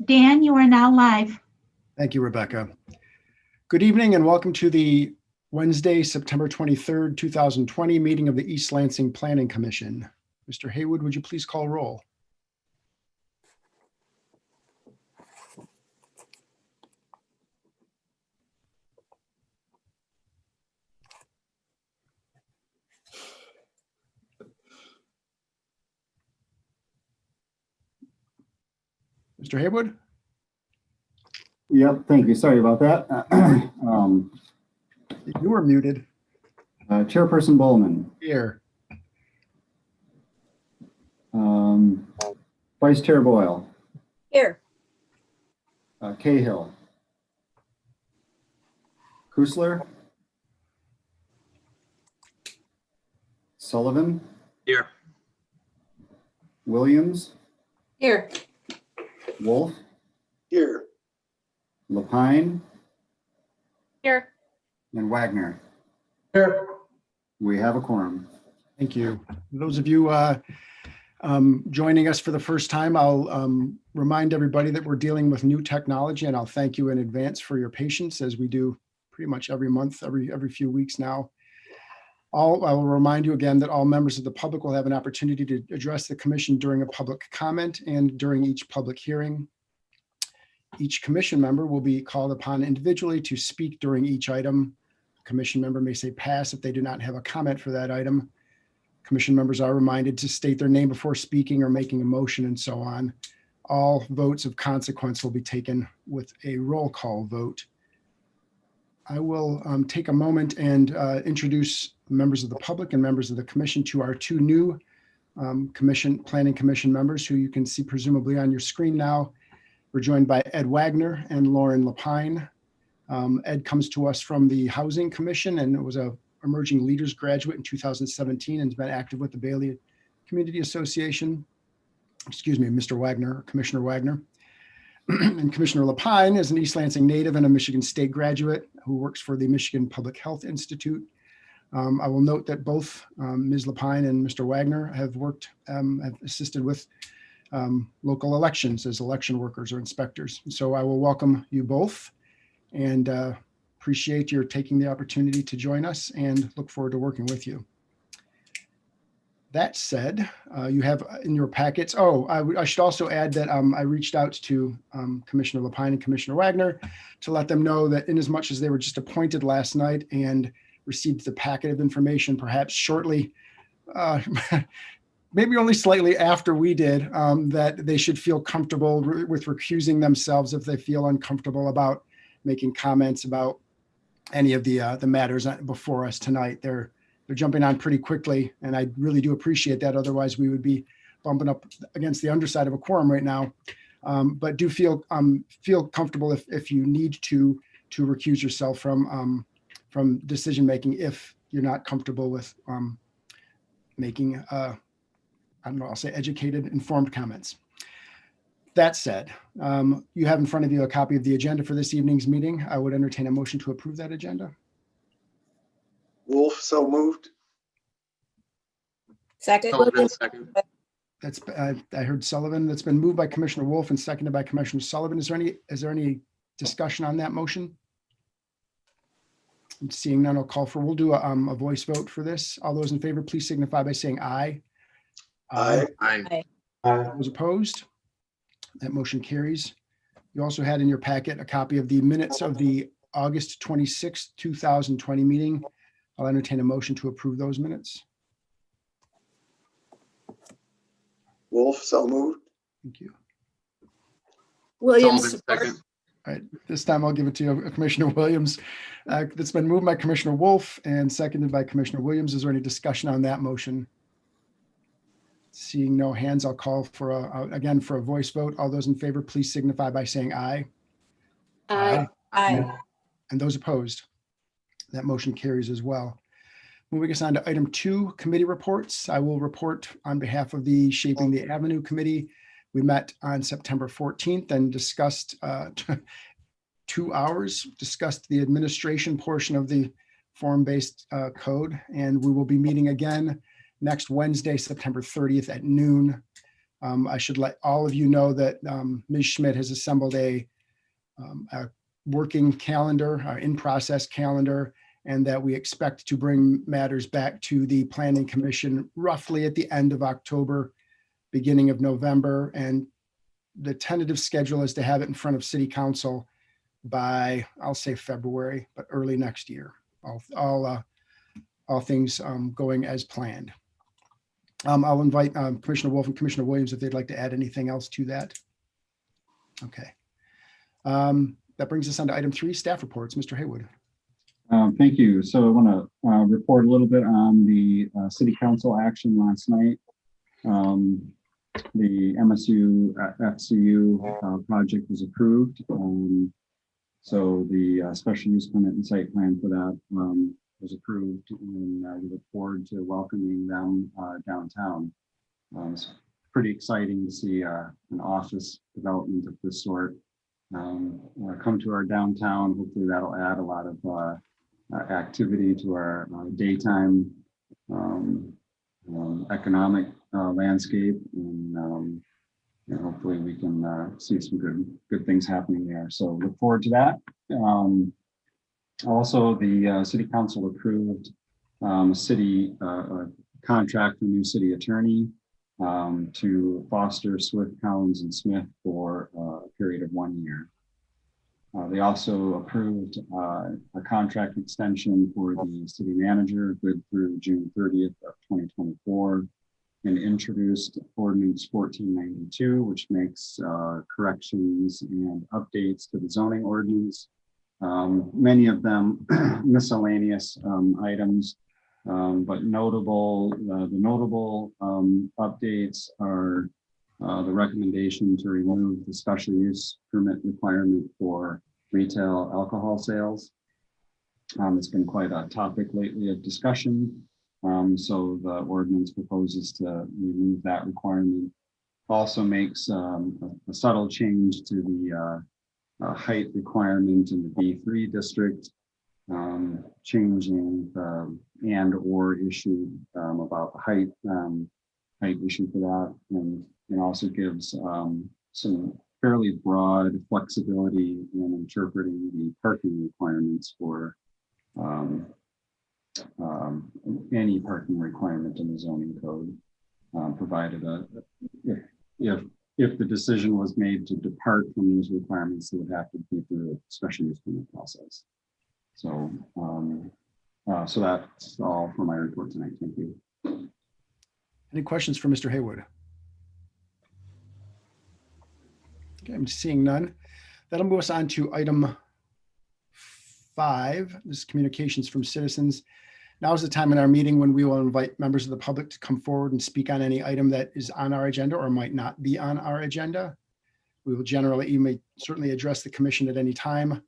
Dan, you are now live. Thank you, Rebecca. Good evening and welcome to the Wednesday, September 23rd, 2020 meeting of the East Lansing Planning Commission. Mr. Haywood, would you please call roll? Mr. Haywood? Yep, thank you. Sorry about that. You were muted. Chairperson Bowman. Here. Vice Chair Boyle. Here. Cahill. Kusler. Sullivan. Here. Williams. Here. Wolf. Here. Lapine. Here. And Wagner. Here. We have a quorum. Thank you. Those of you joining us for the first time, I'll remind everybody that we're dealing with new technology, and I'll thank you in advance for your patience as we do pretty much every month, every few weeks now. I will remind you again that all members of the public will have an opportunity to address the commission during a public comment and during each public hearing. Each commission member will be called upon individually to speak during each item. A commission member may say pass if they do not have a comment for that item. Commission members are reminded to state their name before speaking or making a motion and so on. All votes of consequence will be taken with a roll call vote. I will take a moment and introduce members of the public and members of the commission to our two new planning commission members who you can see presumably on your screen now. We're joined by Ed Wagner and Lauren Lapine. Ed comes to us from the Housing Commission and was a Emerging Leaders graduate in 2017 and has been active with the Bailey Community Association. Excuse me, Mr. Wagner, Commissioner Wagner. And Commissioner Lapine is an East Lansing native and a Michigan State graduate who works for the Michigan Public Health Institute. I will note that both Ms. Lapine and Mr. Wagner have assisted with local elections as election workers or inspectors. So I will welcome you both and appreciate your taking the opportunity to join us and look forward to working with you. That said, you have in your packets, I should also add that I reached out to Commissioner Lapine and Commissioner Wagner to let them know that inasmuch as they were just appointed last night and received the packet of information perhaps shortly, maybe only slightly after we did, that they should feel comfortable with recusing themselves if they feel uncomfortable about making comments about any of the matters before us tonight. They're jumping on pretty quickly, and I really do appreciate that. Otherwise, we would be bumping up against the underside of a quorum right now. But do feel comfortable if you need to recuse yourself from decision making if you're not comfortable with making I don't know, I'll say educated, informed comments. That said, you have in front of you a copy of the agenda for this evening's meeting. I would entertain a motion to approve that agenda. Wolf, so moved. Second. Sullivan, second. That's I heard Sullivan. That's been moved by Commissioner Wolf and seconded by Commissioner Sullivan. Is there any discussion on that motion? I'm seeing none. I'll call for. We'll do a voice vote for this. All those in favor, please signify by saying aye. Aye. Aye. Those opposed? That motion carries. You also had in your packet a copy of the minutes of the August 26th, 2020 meeting. I'll entertain a motion to approve those minutes. Wolf, so moved. Thank you. Williams. Sullivan, second. All right, this time I'll give it to you, Commissioner Williams. That's been moved by Commissioner Wolf and seconded by Commissioner Williams. Is there any discussion on that motion? Seeing no hands, I'll call for again for a voice vote. All those in favor, please signify by saying aye. Aye. Aye. And those opposed? That motion carries as well. Moving us on to item 2, committee reports. I will report on behalf of the Shaping the Avenue Committee. We met on September 14th and discussed 2 hours, discussed the administration portion of the form-based code, and we will be meeting again next Wednesday, September 30th at noon I should let all of you know that Ms. Schmidt has assembled a working calendar, our in-process calendar, and that we expect to bring matters back to the Planning Commission roughly at the end of October, beginning of November. And the tentative schedule is to have it in front of City Council by, I'll say February, but early next year. All things going as planned. I'll invite Commissioner Wolf and Commissioner Williams if they'd like to add anything else to that. Okay. That brings us on to item 3, staff reports. Mr. Haywood. Thank you. So I want to report a little bit on the city council action last night. The MSU FCU project was approved. So the special use permit and site plan for that was approved, and we look forward to welcoming them downtown. It's pretty exciting to see an office development of this sort come to our downtown. Hopefully that'll add a lot of activity to our daytime economic landscape, and hopefully we can see some good things happening there. So look forward to that. Also, the city council approved a city contract for new city attorney to Foster, Swift, Collins, and Smith for a period of 1 year. They also approved a contract extension for the city manager, good through June 30th of 2024, and introduced Ordinance 1492, which makes corrections and updates to the zoning ordinance. Many of them miscellaneous items, but the notable updates are the recommendation to remove the special use permit requirement for retail alcohol sales. It's been quite a topic lately of discussion. So the ordinance proposes to remove that requirement. Also makes a subtle change to the height requirement in the B3 district, changing the and/or issue about the height issue for that, and also gives some fairly broad flexibility in interpreting the parking requirements for any parking requirement in the zoning code, provided if the decision was made to depart from these requirements, it would have to be through a special use permit process. So, so that's all for my report tonight. Thank you. Any questions for Mr. Haywood? Okay, I'm seeing none. That'll move us on to item 5. This is communications from citizens. Now is the time in our meeting when we will invite members of the public to come forward and speak on any item that is on our agenda or might not be on our agenda. We will you may certainly address the commission at any time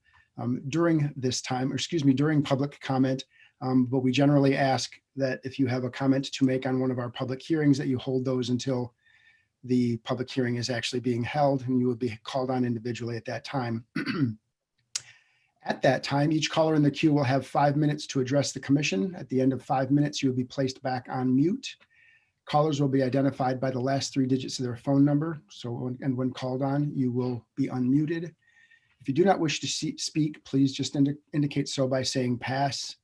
during this time, or excuse me, during public comment. But we generally ask that if you have a comment to make on one of our public hearings, that you hold those until the public hearing is actually being held, and you will be called on individually at that time. At that time, each caller in the queue will have 5 minutes to address the commission. At the end of 5 minutes, you will be placed back on mute. Callers will be identified by the last 3 digits of their phone number. And when called on, you will be unmuted. If you do not wish to speak, please just indicate so by saying pass.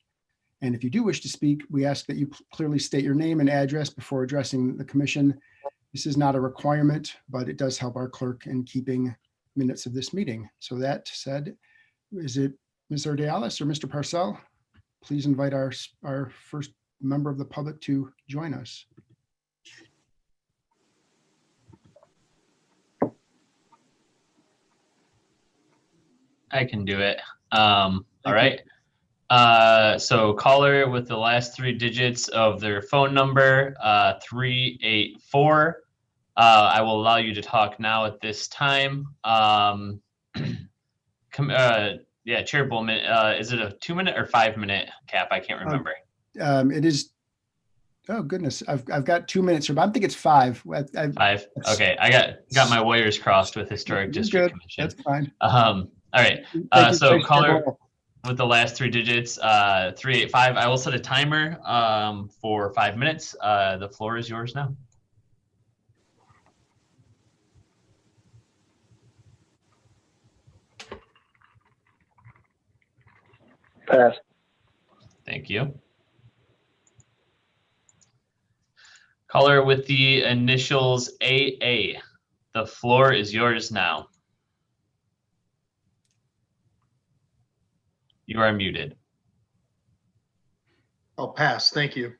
And if you do wish to speak, we ask that you clearly state your name and address before addressing the commission. This is not a requirement, but it does help our clerk in keeping minutes of this meeting. So that said, is it Ms. Ordialis or Mr. Parcell? Please invite our first member of the public to join us. I can do it. All right. So caller with the last 3 digits of their phone number, 384. I will allow you to talk now at this time. Yeah, Chair Bowman, is it a 2-minute or 5-minute cap? I can't remember. It is. Oh goodness, I've got 2 minutes here, but I think it's 5. 5. Okay, I got my wires crossed with Historic District Commission. That's fine. All right. So caller with the last 3 digits, 385. I will set a timer for 5 minutes. The floor is yours now. Pass. Thank you. Caller with the initials AA. The floor is yours now. You are muted. I'll pass. Thank you.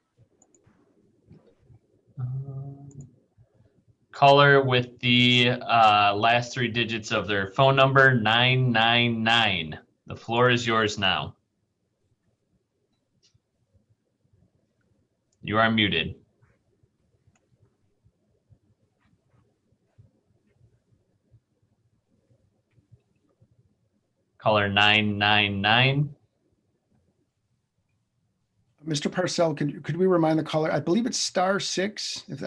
Caller with the last three digits of their phone number, 999. The floor is yours now. You are muted. Caller 999. Mr. Parcell, could we remind the caller, I believe it's *6 if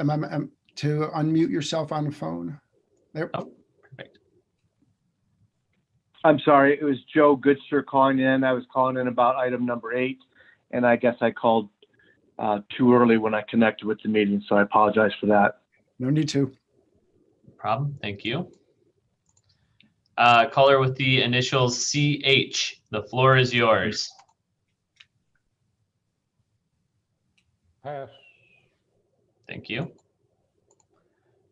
to unmute yourself on the phone. There. Oh, perfect. I'm sorry, it was Joe Goodster calling in. I was calling in about item number 8, and I guess I called too early when I connected with the meeting, so I apologize for that. No need to. No problem. Thank you. Caller with the initials CH. The floor is yours. Pass. Thank you.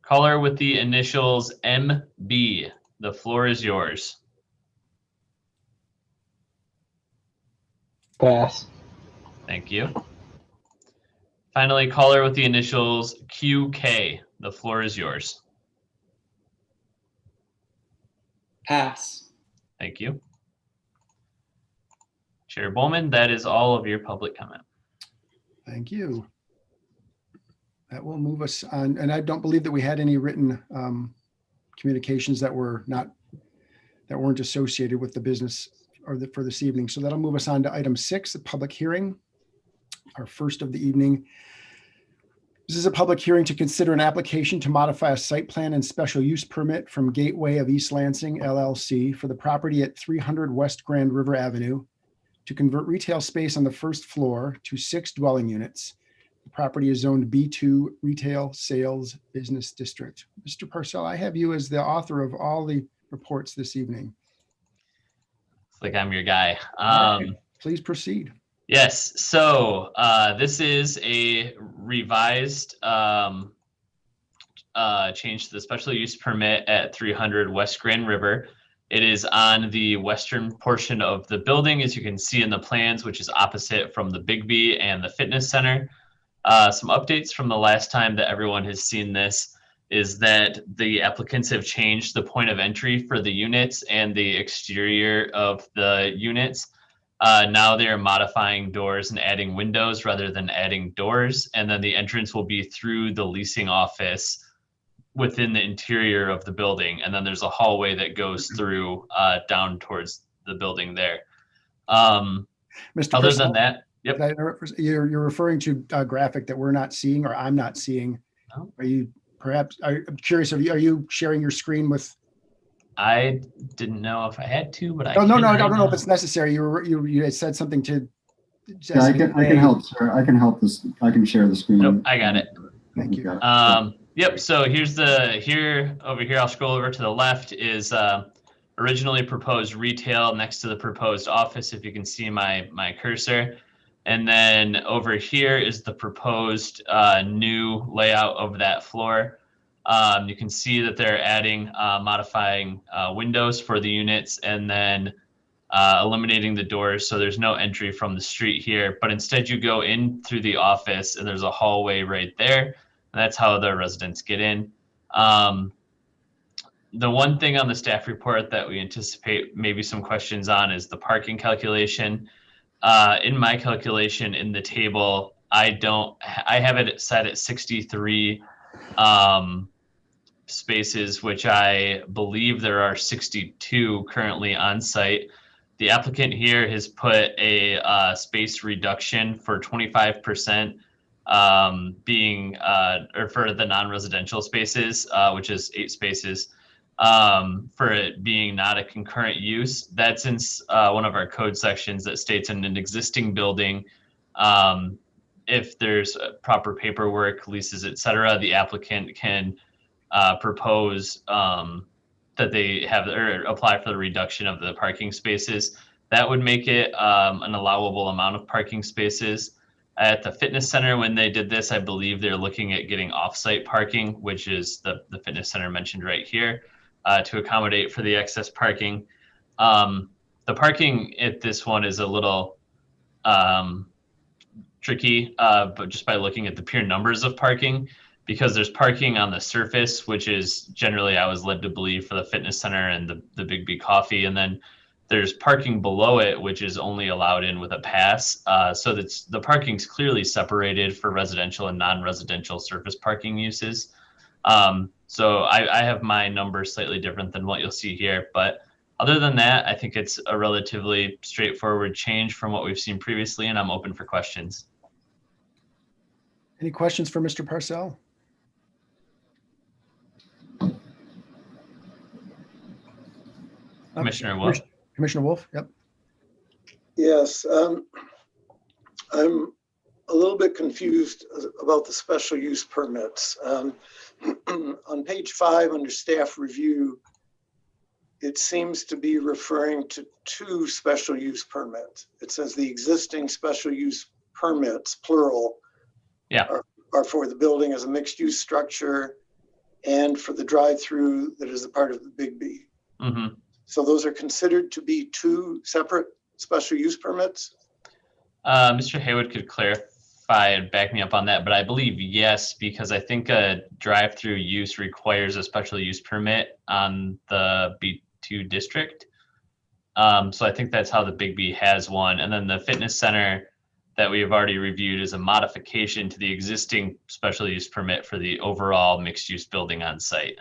Caller with the initials MB. The floor is yours. Pass. Thank you. Finally, caller with the initials QK. The floor is yours. Pass. Thank you. Chair Bowman, that is all of your public comment. Thank you. That will move us on, and I don't believe that we had any written communications that weren't associated with the business for this evening. So that'll move us on to item 6, the public hearing, our first of the evening. This is a public hearing to consider an application to modify a site plan and special use permit from Gateway of East Lansing LLC for the property at 300 West Grand River Avenue to convert retail space on the first floor to 6 dwelling units. The property is zoned B2 Retail Sales Business District. Mr. Parcell, I have you as the author of all the reports this evening. It's like I'm your guy. Please proceed. Yes, so this is a revised change to the special use permit at 300 West Grand River. It is on the western portion of the building, as you can see in the plans, which is opposite from the Big B and the fitness center. Some updates from the last time that everyone has seen this is that the applicants have changed the point of entry for the units and the exterior of the units. Now they're modifying doors and adding windows rather than adding doors. And then the entrance will be through the leasing office within the interior of the building. And then there's a hallway that goes through down towards the building there. Mr. Other Parcell, than that, yep. You're referring to a graphic that we're not seeing, or I'm not seeing. Oh. I'm curious, are you sharing your screen with? I didn't know if I had to, but I No, can I right don't know if now. it's necessary. You had said something to. Yeah, I can help, sir. I can help this. I can share the screen. Nope, I got it. Thank you. Yep. So over here, I'll scroll over to the left is originally proposed retail next to the proposed office. If you can see my cursor, and then over here is the proposed new layout of that floor. You can see that they're adding, modifying windows for the units, and then eliminating the doors. So there's no entry from the street here, but instead you go in through the office and there's a hallway right there. And that's how the residents get in. The one thing on the staff report that we anticipate maybe some questions on is the parking calculation. In my calculation in the table, I have it set at 63 spaces, which I believe there are 62 currently on site. The applicant here has put a space reduction for 25% being or for the non-residential spaces, which is 8 spaces, for it being not a concurrent use. That's in one of our code sections that states in an existing building, if there's proper paperwork, leases, etc., the applicant can propose that they have or apply for the reduction of the parking spaces. That would make it an allowable amount of parking spaces. At the fitness center, when they did this, I believe they're looking at getting off-site parking, which is the fitness center mentioned right here, to accommodate for the excess parking. The parking at this one is a little tricky, but just by looking at the pure numbers of parking, because there's parking on the surface, which is generally, I was led to believe, for the fitness center and the Big B Coffee, and then there's parking below it, which is only allowed in with a pass. So that's the parking's clearly separated for residential and non-residential surface parking uses. So I have my numbers slightly different than what you'll see here, but other than that, I think it's a relatively straightforward change from what we've seen previously, and I'm open for questions. Any questions for Mr. Parcell? Commissioner Wolf. Commissioner Wolf, yep. Yes, I'm a little bit confused about the special use permits. On page 5 under staff review, it seems to be referring to 2 special use permits. It says the existing special use permits, plural, Yeah. are for the building as a mixed use structure and for the drive-through that is a part of the Big B. Mm-hmm. So those are considered to be 2 separate special use permits? Mr. Haywood could clarify and back me up on that, but I believe yes, because I think a drive-through use requires a special use permit on the B2 district. So I think that's how the Big B has one. And then the fitness center that we have already reviewed is a modification to the existing special use permit for the overall mixed use building on site.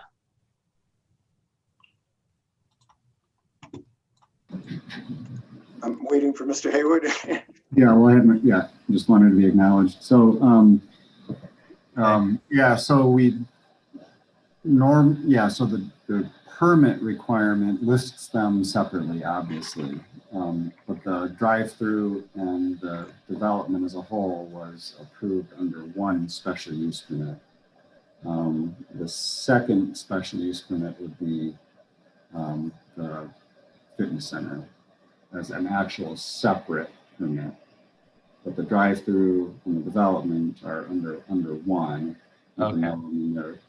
I'm waiting for Mr. Hayward. Yeah, well, just wanted to be acknowledged. So, so the permit requirement lists them separately, obviously. But the drive-through and the development as a whole was approved under one special use permit. The second special use permit would be the fitness center as an actual separate permit. But the drive-through and the development are under one. Okay. I mean, they're,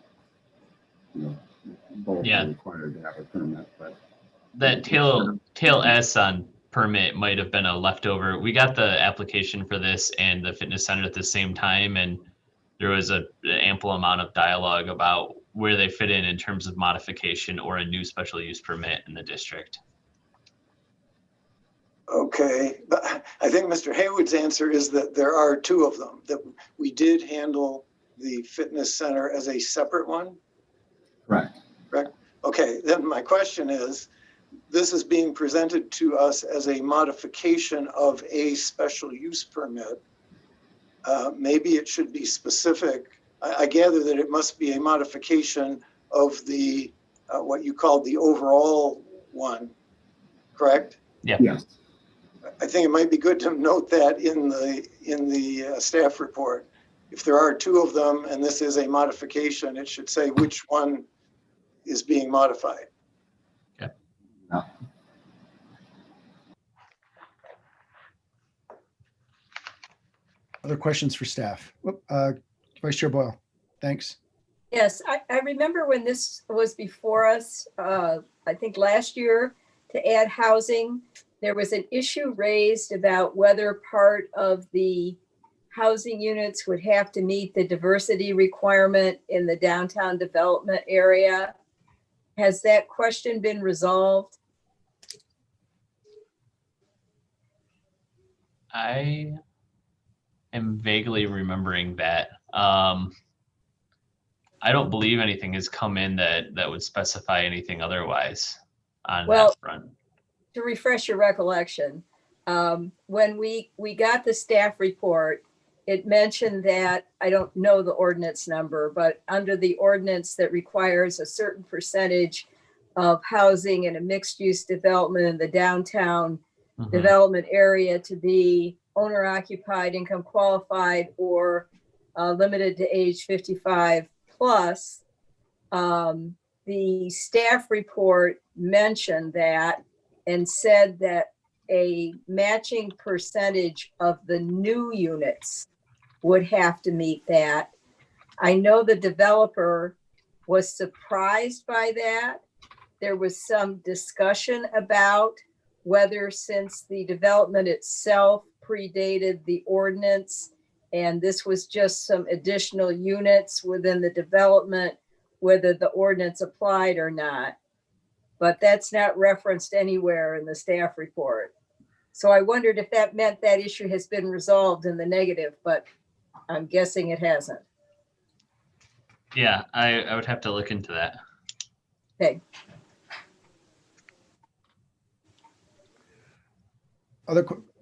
both are required to have a permit, but that tail S on permit might have been a leftover. We got the application for this and the fitness center at the same time, and there was an ample amount of dialogue about where they fit in terms of modification or a new special use permit in the district. Okay, but I think Mr. Hayward's answer is that there are 2 of them, that we did handle the fitness center as a separate one? correct. Correct? Okay, then my question is, this is being presented to us as a modification of a special use permit. Maybe it should be specific. I gather that it must be a modification of the, what you called the overall one, correct? Yeah. Yes. I think it might be good to note that in the staff report. If there are 2 of them and this is a modification, it should say which one is being modified. Okay. Yeah. Other questions for staff? Vice Chair Boyle, thanks. Yes, I remember when this was before us, I think last year, to add housing, there was an issue raised about whether part of the housing units would have to meet the diversity requirement in the downtown development area. Has that question been resolved? I am vaguely remembering that. I don't believe anything has come in that would specify anything otherwise on that front. To refresh your recollection, when we got the staff report, it mentioned that, I don't know the ordinance number, but under the ordinance that requires a certain percentage of housing in a mixed use development in the downtown development area to be owner occupied, income qualified, or limited to age 55 plus. The staff report mentioned that and said that a matching percentage of the new units would have to meet that. I know the developer was surprised by that. There was some discussion about whether, since the development itself predated the ordinance, and this was just some additional units within the development, whether the ordinance applied or not. But that's not referenced anywhere in the staff report. So I wondered if that meant that issue has been resolved in the negative, but I'm guessing it hasn't. Yeah, I would have to look into that. Okay.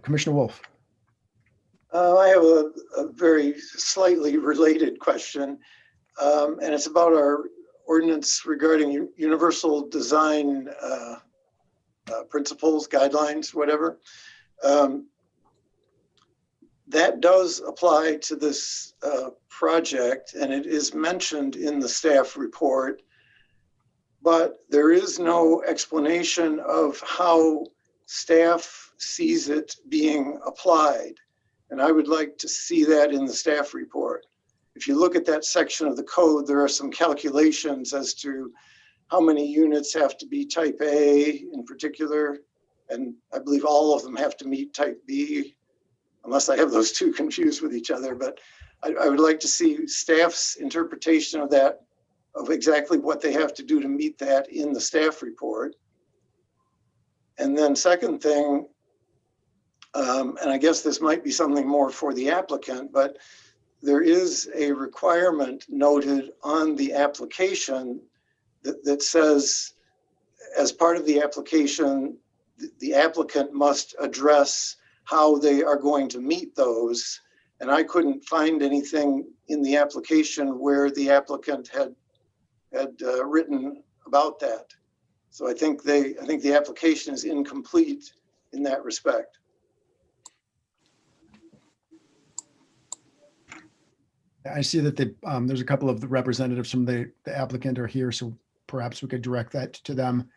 Commissioner Wolf. I have a very slightly related question, and it's about our ordinance regarding universal design principles, guidelines, whatever. That does apply to this project, and it is mentioned in the staff report, but there is no explanation of how staff sees it being applied. And I would like to see that in the staff report. If you look at that section of the code, there are some calculations as to how many units have to be type A in particular. And I believe all of them have to meet type B, unless I have those two confused with each other. But I would like to see staff's interpretation of that, of exactly what they have to do to meet that in the staff report. And then second thing, and I guess this might be something more for the applicant, but there is a requirement noted on the application that says, as part of the application, the applicant must address how they are going to meet those. And I couldn't find anything in the application where the applicant had written about that. So I think the application is incomplete in that respect. I see that there's a couple of the representatives from the applicant are here, so perhaps we could direct that to them.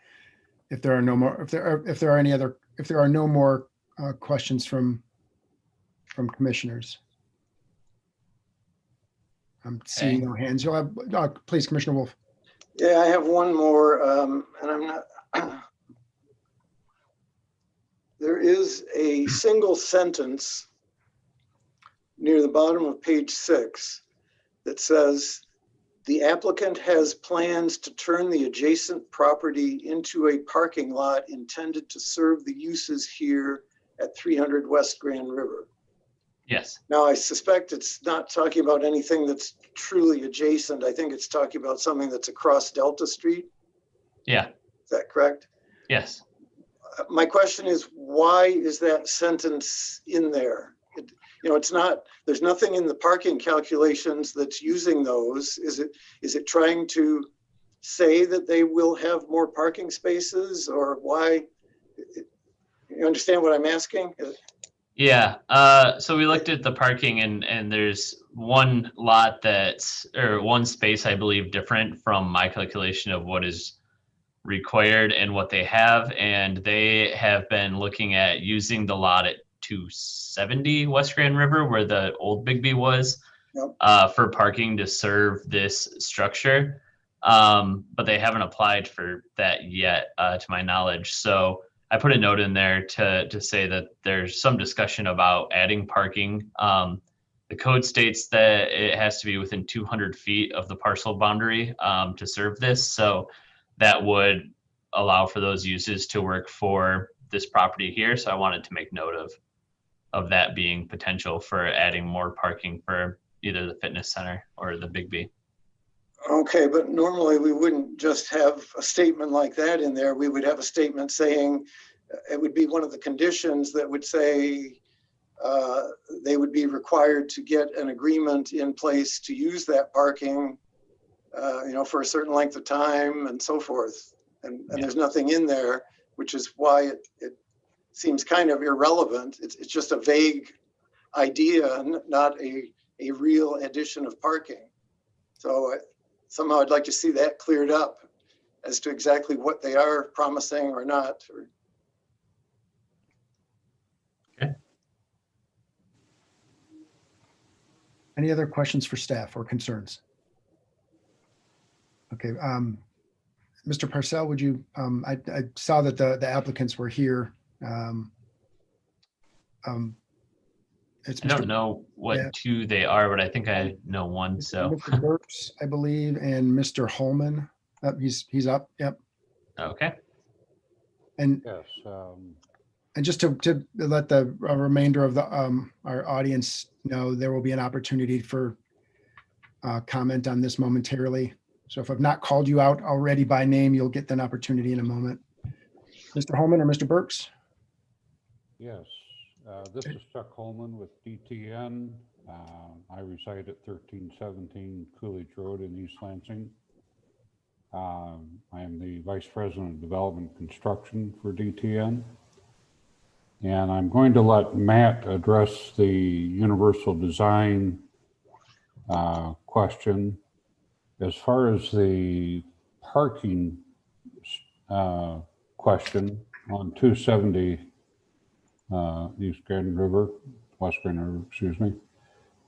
If there are no more, if there are no more questions from commissioners. I'm seeing no hands. You'll have, please, Commissioner Wolf. Yeah, I have one more, and I'm not. There is a single sentence near the bottom of page 6 that says, the applicant has plans to turn the adjacent property into a parking lot intended to serve the uses here at 300 West Grand River. Yes. Now, I suspect it's not talking about anything that's truly adjacent. I think it's talking about something that's across Delta Street. Yeah. Is that correct? Yes. My question is, why is that sentence in there? It's not, there's nothing in the parking calculations that's using those. Is it trying to say that they will have more parking spaces, or why? You understand what I'm asking? Yeah. So we looked at the parking, and there's one lot or one space, I believe, different from my calculation of what is required and what they have. And they have been looking at using the lot at 270 West Grand River, where the old Bigby was, Yep. For parking to serve this structure. But they haven't applied for that yet, to my knowledge. So I put a note in there to say that there's some discussion about adding parking. The code states that it has to be within 200 feet of the parcel boundary to serve this. So that would allow for those uses to work for this property here. So I wanted to make note of that being potential for adding more parking for either the fitness center or the Bigby. Okay, but normally we wouldn't just have a statement like that in there. We would have a statement saying it would be one of the conditions that would say they would be required to get an agreement in place to use that parking, for a certain length of time and so forth. And there's nothing in there, which is why it seems kind of irrelevant. It's just a vague idea, not a real addition of parking. So somehow I'd like to see that cleared up as to exactly what they are promising or not. Any other questions for staff or concerns? Okay, Mr. Parcell, would you, I saw that the applicants were here. It's I don't Mr. know what Yeah. two they are, but I think I know one. So, Mr. Burks, I believe, and Mr. Holman. He's up, yep. okay. And Yes. just to let the remainder of the our audience know, there will be an opportunity for comment on this momentarily. So if I've not called you out already by name, you'll get an opportunity in a moment. Mr. Holman or Mr. Burks? Yes. This is Chuck Holman with DTN. I reside at 1317 Coolidge Road in East Lansing. I am the Vice President of Development Construction for DTN. And I'm going to let Matt address the universal design question. As far as the parking question on 270 East Grand River, West Grand River, excuse me,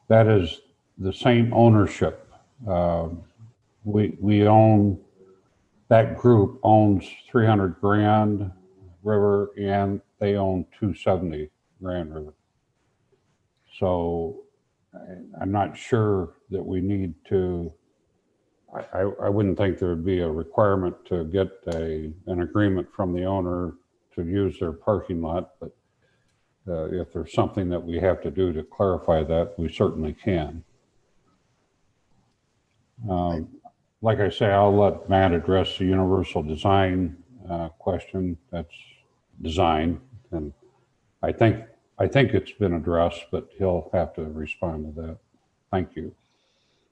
that is the same ownership. We own, that group owns 300 Grand River and they own 270 Grand River. So I'm not sure that we need to, I wouldn't think there would be a requirement to get an agreement from the owner to use their parking lot, but if there's something that we have to do to clarify that, we certainly can. Like I say, I'll let Matt address the universal design question. That's design, and I think it's been addressed, but he'll have to respond to that. Thank you.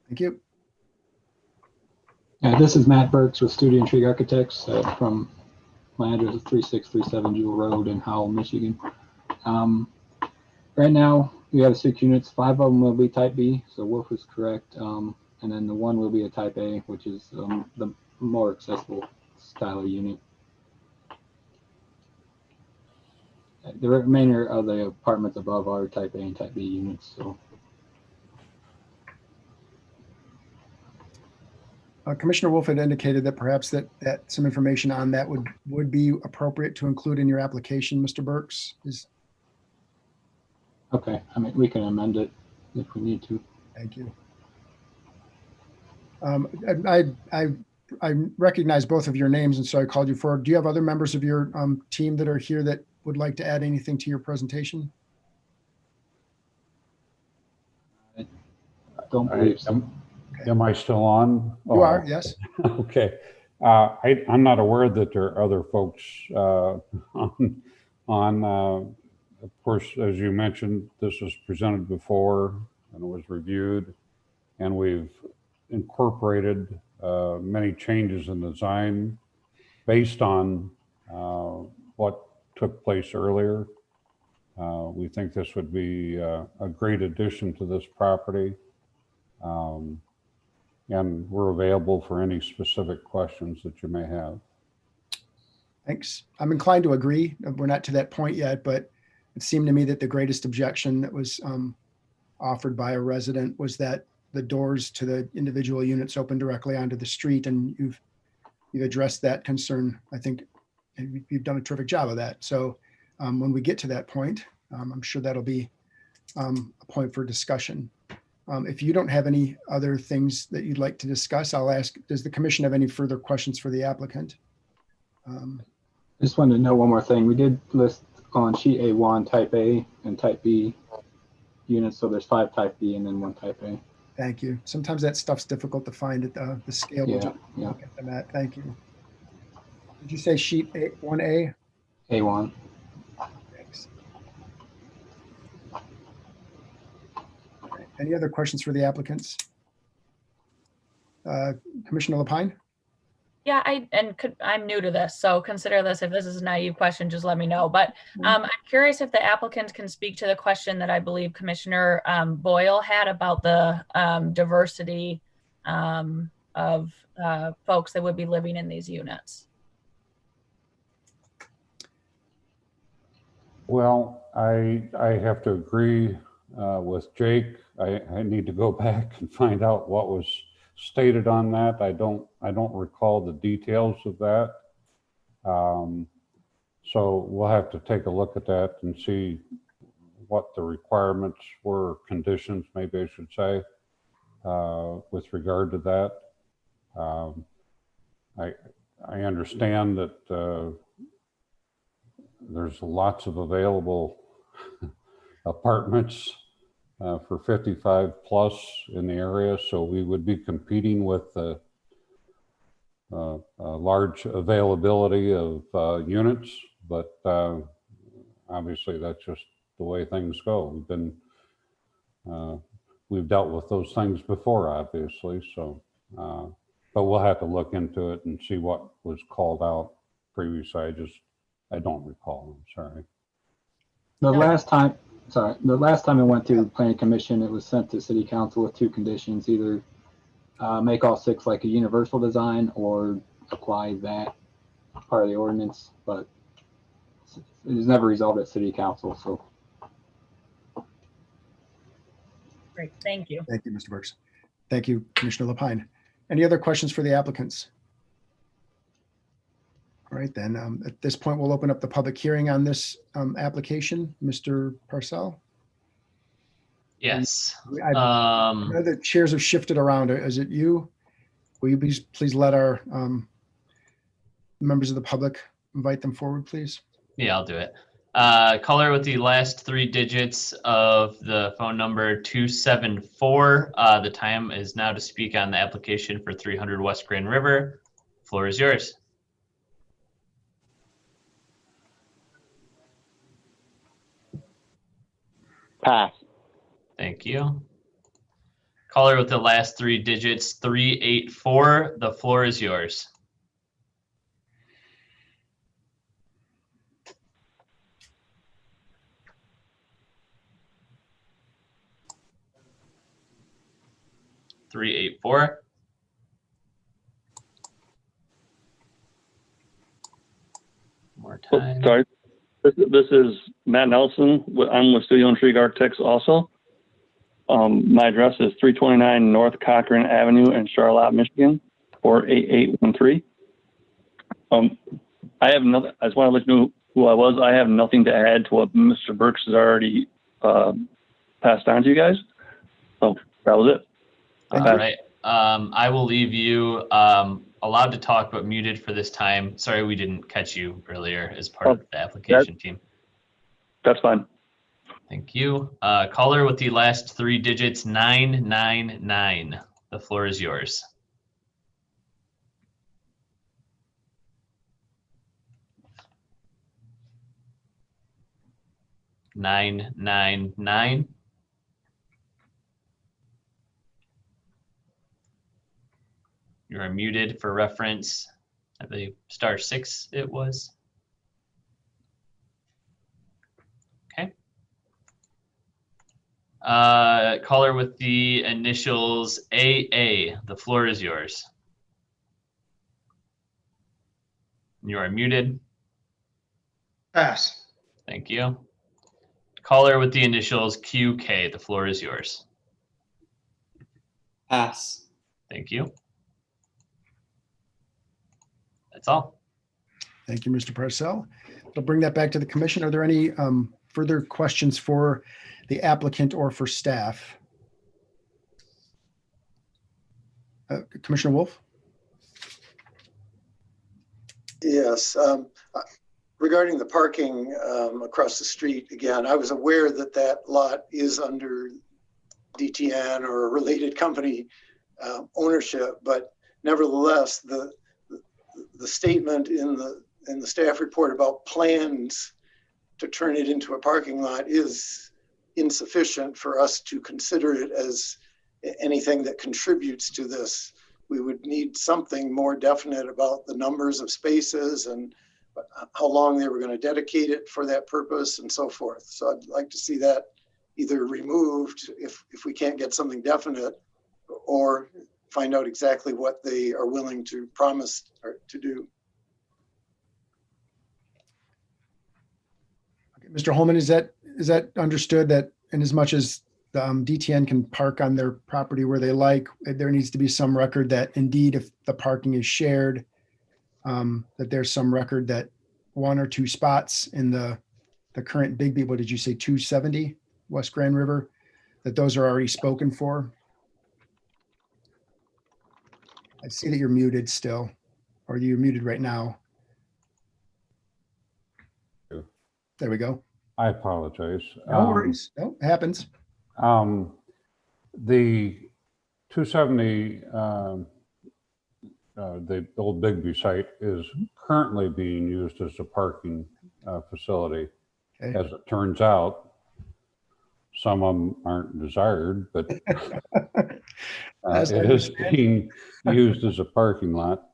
Thank you. This is Matt Burks with Studio and Tree Architects from my address is 3637 Jewel Road in Howell, Michigan. Right now we have 6 units. 5 of them will be Type B, so Wolf is correct. And then the 1 will be a Type A, which is the more accessible style of unit. The remainder of the apartments above are Type A and Type B units. So. Commissioner Wolf had indicated that perhaps that some information on that would be appropriate to include in your application, Mr. Burks. Okay, I mean, we can amend it if we need to. Thank you. I recognize both of your names, and so I called you forward. Do you have other members of your team that are here that would like to add anything to your presentation? I don't believe so. Am I still on? You are, yes. Okay. I'm not aware that there are other folks on. Of course, as you mentioned, this was presented before and it was reviewed, and we've incorporated many changes in design based on what took place earlier. We think this would be a great addition to this property. And we're available for any specific questions that you may have. Thanks. I'm inclined to agree. We're not to that point yet, but it seemed to me that the greatest objection that was offered by a resident was that the doors to the individual units open directly onto the street, and you've addressed that concern. I think you've done a terrific job of that. So when we get to that point, I'm sure that'll be a point for discussion. If you don't have any other things that you'd like to discuss, I'll ask, does the commission have any further questions for the applicant? I just wanted to know one more thing. We did list on sheet A1 Type A and Type B units, so there's 5 Type B and then 1 Type A. Thank you. Sometimes that stuff's difficult to find at the scale. Yeah. Get them at. Thank you. Did you say sheet 1A? A1. Thanks. Okay. Any other questions for the applicants? Commissioner Lapine? Yeah, I'm new to this, so consider this. If this is a naive question, just let me know. But I'm curious if the applicant can speak to the question that I believe Commissioner Boyle had about the diversity of folks that would be living in these units. Well, I have to agree with Jake. I need to go back and find out what was stated on that. I don't recall the details of that. So we'll have to take a look at that and see what the requirements were, conditions, maybe I should say, with regard to that. I understand that there's lots of available apartments for 55 plus in the area, so we would be competing with a large availability of units, but obviously that's just the way things go. We've dealt with those things before, obviously, so but we'll have to look into it and see what was called out previously. I don't recall. I'm sorry. The last time it went through the planning commission, it was sent to city council with two conditions: either make all 6 like a universal design or apply that part of the ordinance, but it was never resolved at city council. So Great, thank you. Thank you, Mr. Burks. Thank you, Commissioner Lapine. Any other questions for the applicants? All right, then at this point, we'll open up the public hearing on this application. Mr. Parcell? Yes. I know the chairs have shifted around. Is it you? Will you please let our members of the public invite them forward, please? Yeah, I'll do it. Caller with the last 3 digits of the phone number 274. The time is now to speak on the application for 300 West Grand River. Floor is yours. Pass. Thank you. Caller with the last 3 digits 384. The floor is yours. Three, 8, 4. More time. Sorry, this is Matt Nelson. I'm with Studio Intrigue Architects also. My address is 329 North Cochran Avenue in Charlotte, Michigan, 48813. I have nothing. I just want to let you know who I was. I have nothing to add to what Mr. Burks has already passed on to you guys. So that was it. All right. I will leave you allowed to talk, but muted for this time. Sorry, we didn't catch you earlier as part of the application team. That's fine. Thank you. Caller with the last 3 digits 999. The floor is yours. Nine, 9. You are muted for reference. I believe *6 it was. Okay. Caller with the initials AA. The floor is yours. You are muted. Pass. Thank you. Caller with the initials QK. The floor is yours. Pass. Thank you. That's all. Thank you, Mr. Parcell. I'll bring that back to the commission. Are there any further questions for the applicant or for staff? Commissioner Wolf? Yes. Regarding the parking across the street, again, I was aware that that lot is under DTN or a related company ownership, but nevertheless, the statement in the staff report about plans to turn it into a parking lot is insufficient for us to consider it as anything that contributes to this. We would need something more definite about the numbers of spaces and how long they were going to dedicate it for that purpose and so forth. So I'd like to see that either removed if we can't get something definite, or find out exactly what they are willing to promise or to do. Okay, Mr. Holman, is that understood that in as much as DTN can park on their property where they like, there needs to be some record that indeed, if the parking is shared, that there's some record that one or two spots in the current Big B, what did you say, 270 West Grand River, that those are already spoken for. I see that you're muted still, or you're muted right now. There we go. I apologize. No worries. No, it happens. The 270, the old Bigby site is currently being used as a parking facility. Okay. As it turns out, some of them aren't desired, but it is being used as a parking lot.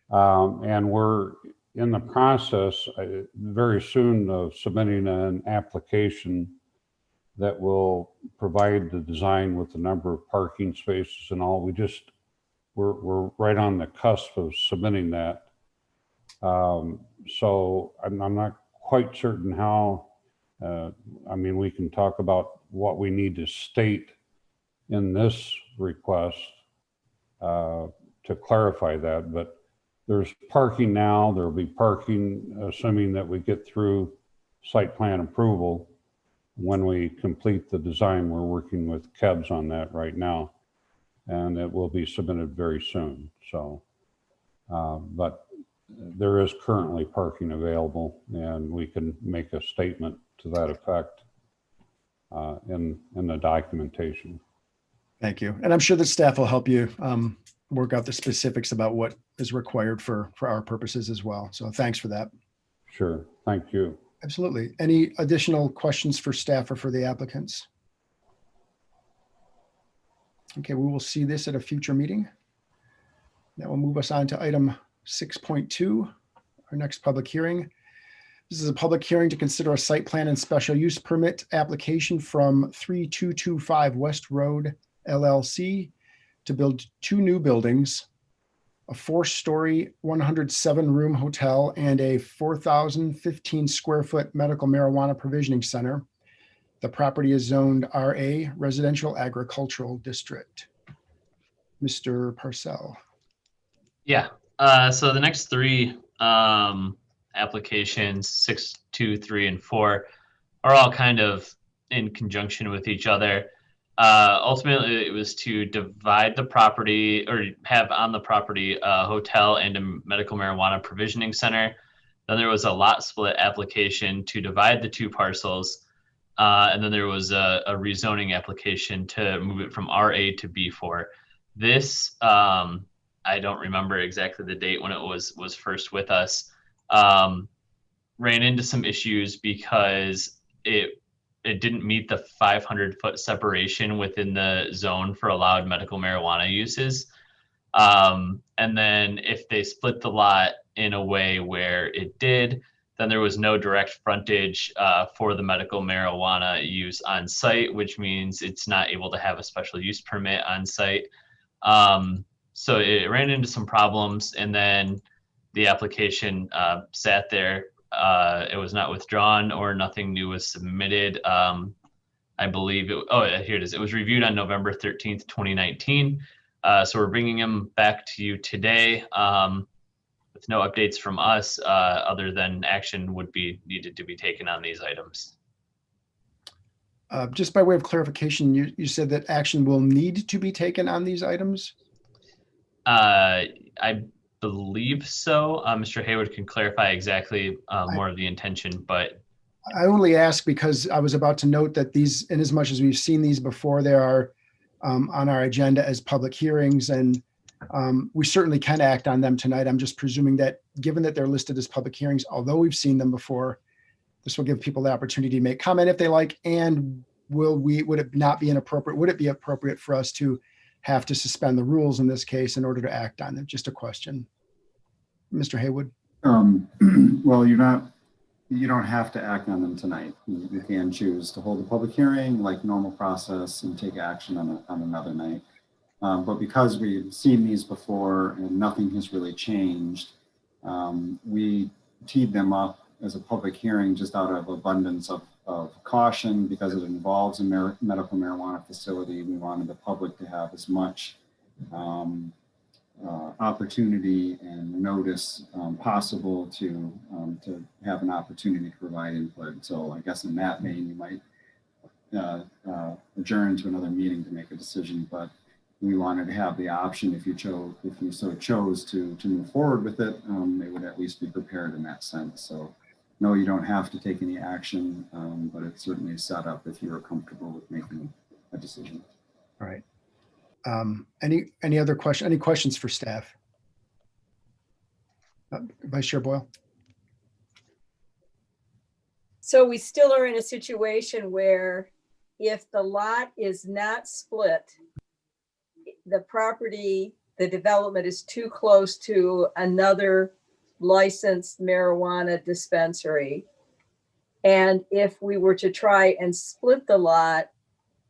And we're in the process very soon of submitting an application that will provide the design with the number of parking spaces and all. We're right on the cusp of submitting that. So I'm not quite certain how, I mean, we can talk about what we need to state in this request to clarify that, but there's parking now, there'll be parking, assuming that we get through site plan approval. When we complete the design, we're working with KEBS on that right now, and it will be submitted very soon. So, but there is currently parking available, and we can make a statement to that effect in the documentation. Thank you. And I'm sure the staff will help you work out the specifics about what is required for our purposes as well. So thanks for that. Sure. Thank you. Absolutely. Any additional questions for staff or for the applicants? Okay, we will see this at a future meeting. That will move us on to item 6.2, our next public hearing. This is a public hearing to consider a site plan and special use permit application from 3225 West Road LLC to build two new buildings, a 4-story, 107-room hotel, and a 4,015 square foot medical marijuana provisioning center. The property is zoned RA, Residential Agricultural District. Mr. Parcell. Yeah, so the next three applications, 6, 2, 3, and 4, are all kind of in conjunction with each other. Ultimately, it was to divide the property or have on the property a hotel and a medical marijuana provisioning center. Then there was a lot split application to divide the two parcels. And then there was a rezoning application to move it from RA to B4. This, I don't remember exactly the date when it was first with us, ran into some issues because it didn't meet the 500-foot separation within the zone for allowed medical marijuana uses. And then if they split the lot in a way where it did, then there was no direct frontage for the medical marijuana use on site, which means it's not able to have a special use permit on site. So it ran into some problems, and then the application sat there. It was not withdrawn or nothing new was submitted. I believe here it is. It was reviewed on November 13th, 2019. So we're bringing them back to you today with no updates from us other than action would be needed to be taken on these items. Just by way of clarification, you said that action will need to be taken on these items? I believe so. Mr. Haywood can clarify exactly more of the intention, but I only ask because I was about to note that these, in as much as we've seen these before, they are on our agenda as public hearings, and we certainly can act on them tonight. I'm just presuming that given that they're listed as public hearings, although we've seen them before, this will give people the opportunity to make comment if they like. And would it not be inappropriate? Would it be appropriate for us to have to suspend the rules in this case in order to act on it? Just a question. Mr. Haywood. Well, you don't have to act on them tonight. You can choose to hold a public hearing like normal process and take action on another night. But because we've seen these before and nothing has really changed, we teed them up as a public hearing just out of abundance of caution because it involves a medical marijuana facility. We wanted the public to have as much opportunity and notice possible to have an opportunity to provide input. So I guess in that vein, you might adjourn to another meeting to make a decision, but we wanted to have the option if you so chose to move forward with it, they would at least be prepared in that sense. So no, you don't have to take any action, but it's certainly set up if you're comfortable with making a decision. All right. Any other question? Any questions for staff? Vice Chair Boyle. So we still are in a situation where if the lot is not split, the property, the development is too close to another licensed marijuana dispensary. And if we were to try and split the lot,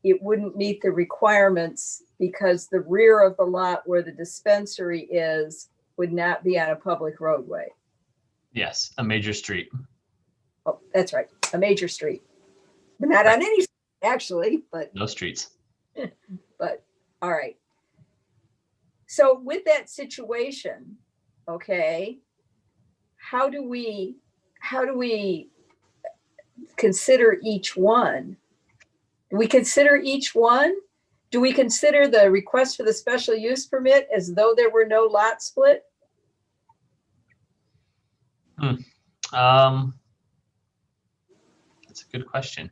it wouldn't meet the requirements because the rear of the lot where the dispensary is would not be on a public roadway. Yes, a major street. Oh, that's right, a major street. But not on any, actually, but. No streets. But, all right. So with that situation, okay, how do we consider each one? Do we consider each one? Do we consider the request for the special use permit as though there were no lot split? That's a good question.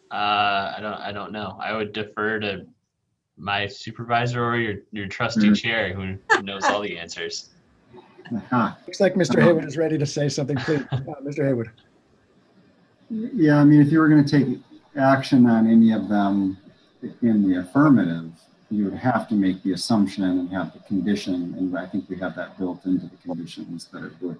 I don't know. I would defer to my supervisor or your trustee chair who knows all the answers. Looks like Mr. Haywood is ready to say something. Please, Mr. Haywood. Yeah, I mean, if you were going to take action on any of them in the affirmative, you would have to make the assumption and have the condition, and I think we have that built into the conditions that it would.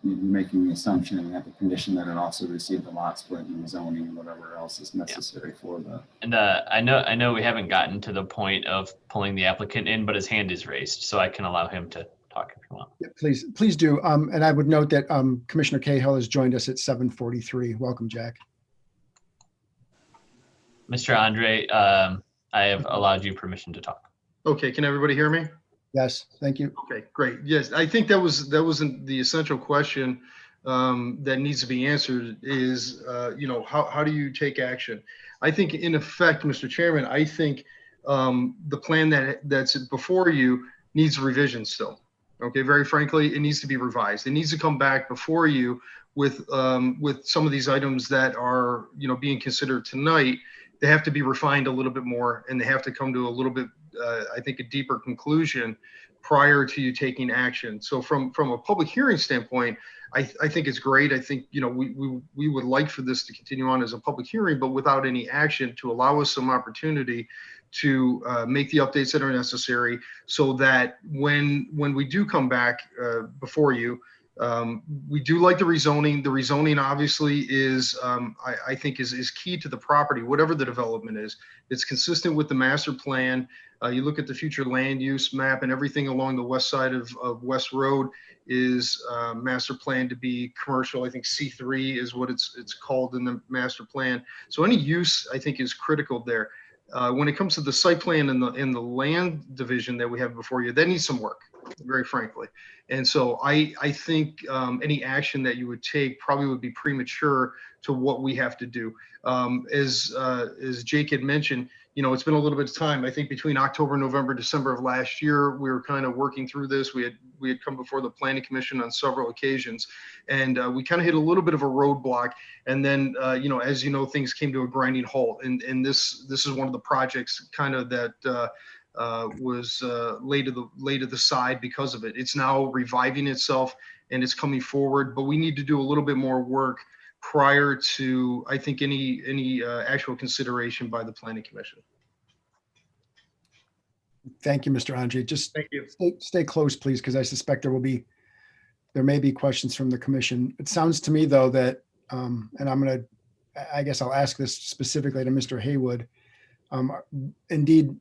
You'd be making the assumption and have the condition that it also received the lot split and the zoning and whatever else is necessary for that. And I know we haven't gotten to the point of pulling the applicant in, but his hand is raised, so I can allow him to talk if you want. Yeah, please do. And I would note that Commissioner Cahill has joined us at 7:43. Welcome, Jack. Mr. Andre, I have allowed you permission to talk. Okay, can everybody hear me? Yes, thank you. Okay, great. Yes, I think that wasn't the essential question that needs to be answered is, how do you take action? I think in effect, Mr. Chairman, I think the plan that's before you needs revision still. Okay, very frankly, it needs to be revised. It needs to come back before you with some of these items that are, being considered tonight. They have to be refined a little bit more, and they have to come to a little bit, I think, a deeper conclusion prior to you taking action. So from a public hearing standpoint, I think it's great. I think, we would like for this to continue on as a public hearing, but without any action to allow us some opportunity to make the updates that are necessary so that when we do come back before you, we do like the rezoning. The rezoning obviously is, I think is key to the property, whatever the development is. It's consistent with the master plan. You look at the future land use map and everything along the west side of West Road is master plan to be commercial. I think C3 is what it's called in the master plan. So any use, I think, is critical there. When it comes to the site plan and the land division that we have before you, that needs some work, very frankly. And so I think any action that you would take probably would be premature to what we have to do. As Jake had mentioned, it's been a little bit of time. I think between October, November, December of last year, we were kind of working through this. We had come before the Planning Commission on several occasions, and we kind of hit a little bit of a roadblock. And then, as you know, things came to a grinding halt. And this is one of the projects kind of that was laid to the side because of it. It's now reviving itself and it's coming forward, but we need to do a little bit more work prior to, I think, any actual consideration by the Planning Commission. Thank you, Mr. Andre. Just Thank you. Stay close, please, because I suspect there may be questions from the commission. It sounds to me, though, that, and I guess I'll ask this specifically to Mr. Haywood. Indeed,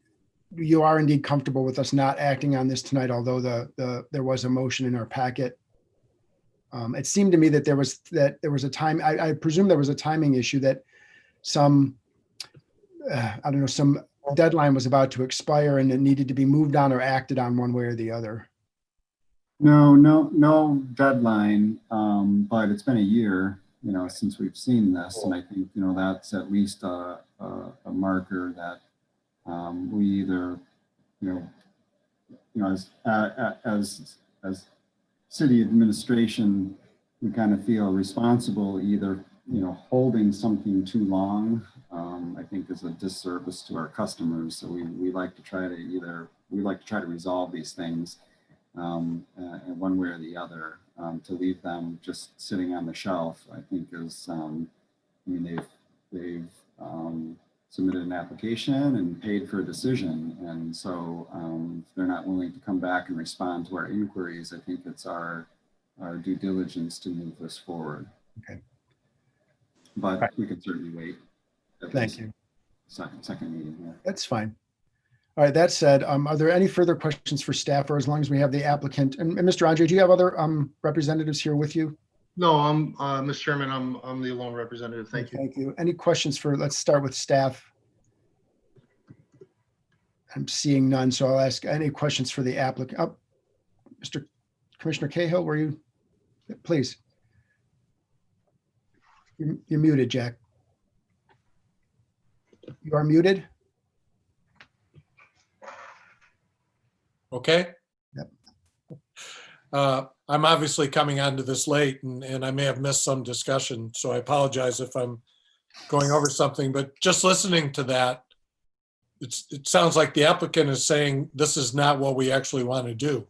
you are indeed comfortable with us not acting on this tonight, although there was a motion in our packet It seemed to me that there was a time, I presume there was a timing issue that some, I don't know, some deadline was about to expire and it needed to be moved on or acted on one way or the other. No deadline, but it's been a year, since we've seen this, and I think, that's at least a marker that we either, as city administration, we kind of feel responsible either, holding something too long, I think is a disservice to our customers. So we like to try to resolve these things in one way or the other. To leave them just sitting on the shelf, I think is, they've submitted an application and paid for a decision. And so if they're not willing to come back and respond to our inquiries, I think it's our due diligence to move this forward. Okay. But right. We can certainly wait. Thank you. Second meeting here. That's fine. All right, that said, are there any further questions for staff, or as long as we have the applicant? And Mr. Andre, do you have other representatives here with you? No, Mr. Chairman, I'm the lone representative. Thank you. Thank you. Any questions let's start with staff. I'm seeing none, so I'll ask any questions for the applicant. Oh, Mr. Commissioner Cahill, were you, please. You're muted, Jack. You are muted. Okay. Yep. I'm obviously coming onto this late and I may have missed some discussion, so I apologize if I'm going over something, but just listening to that, it sounds like the applicant is saying this is not what we actually want to do.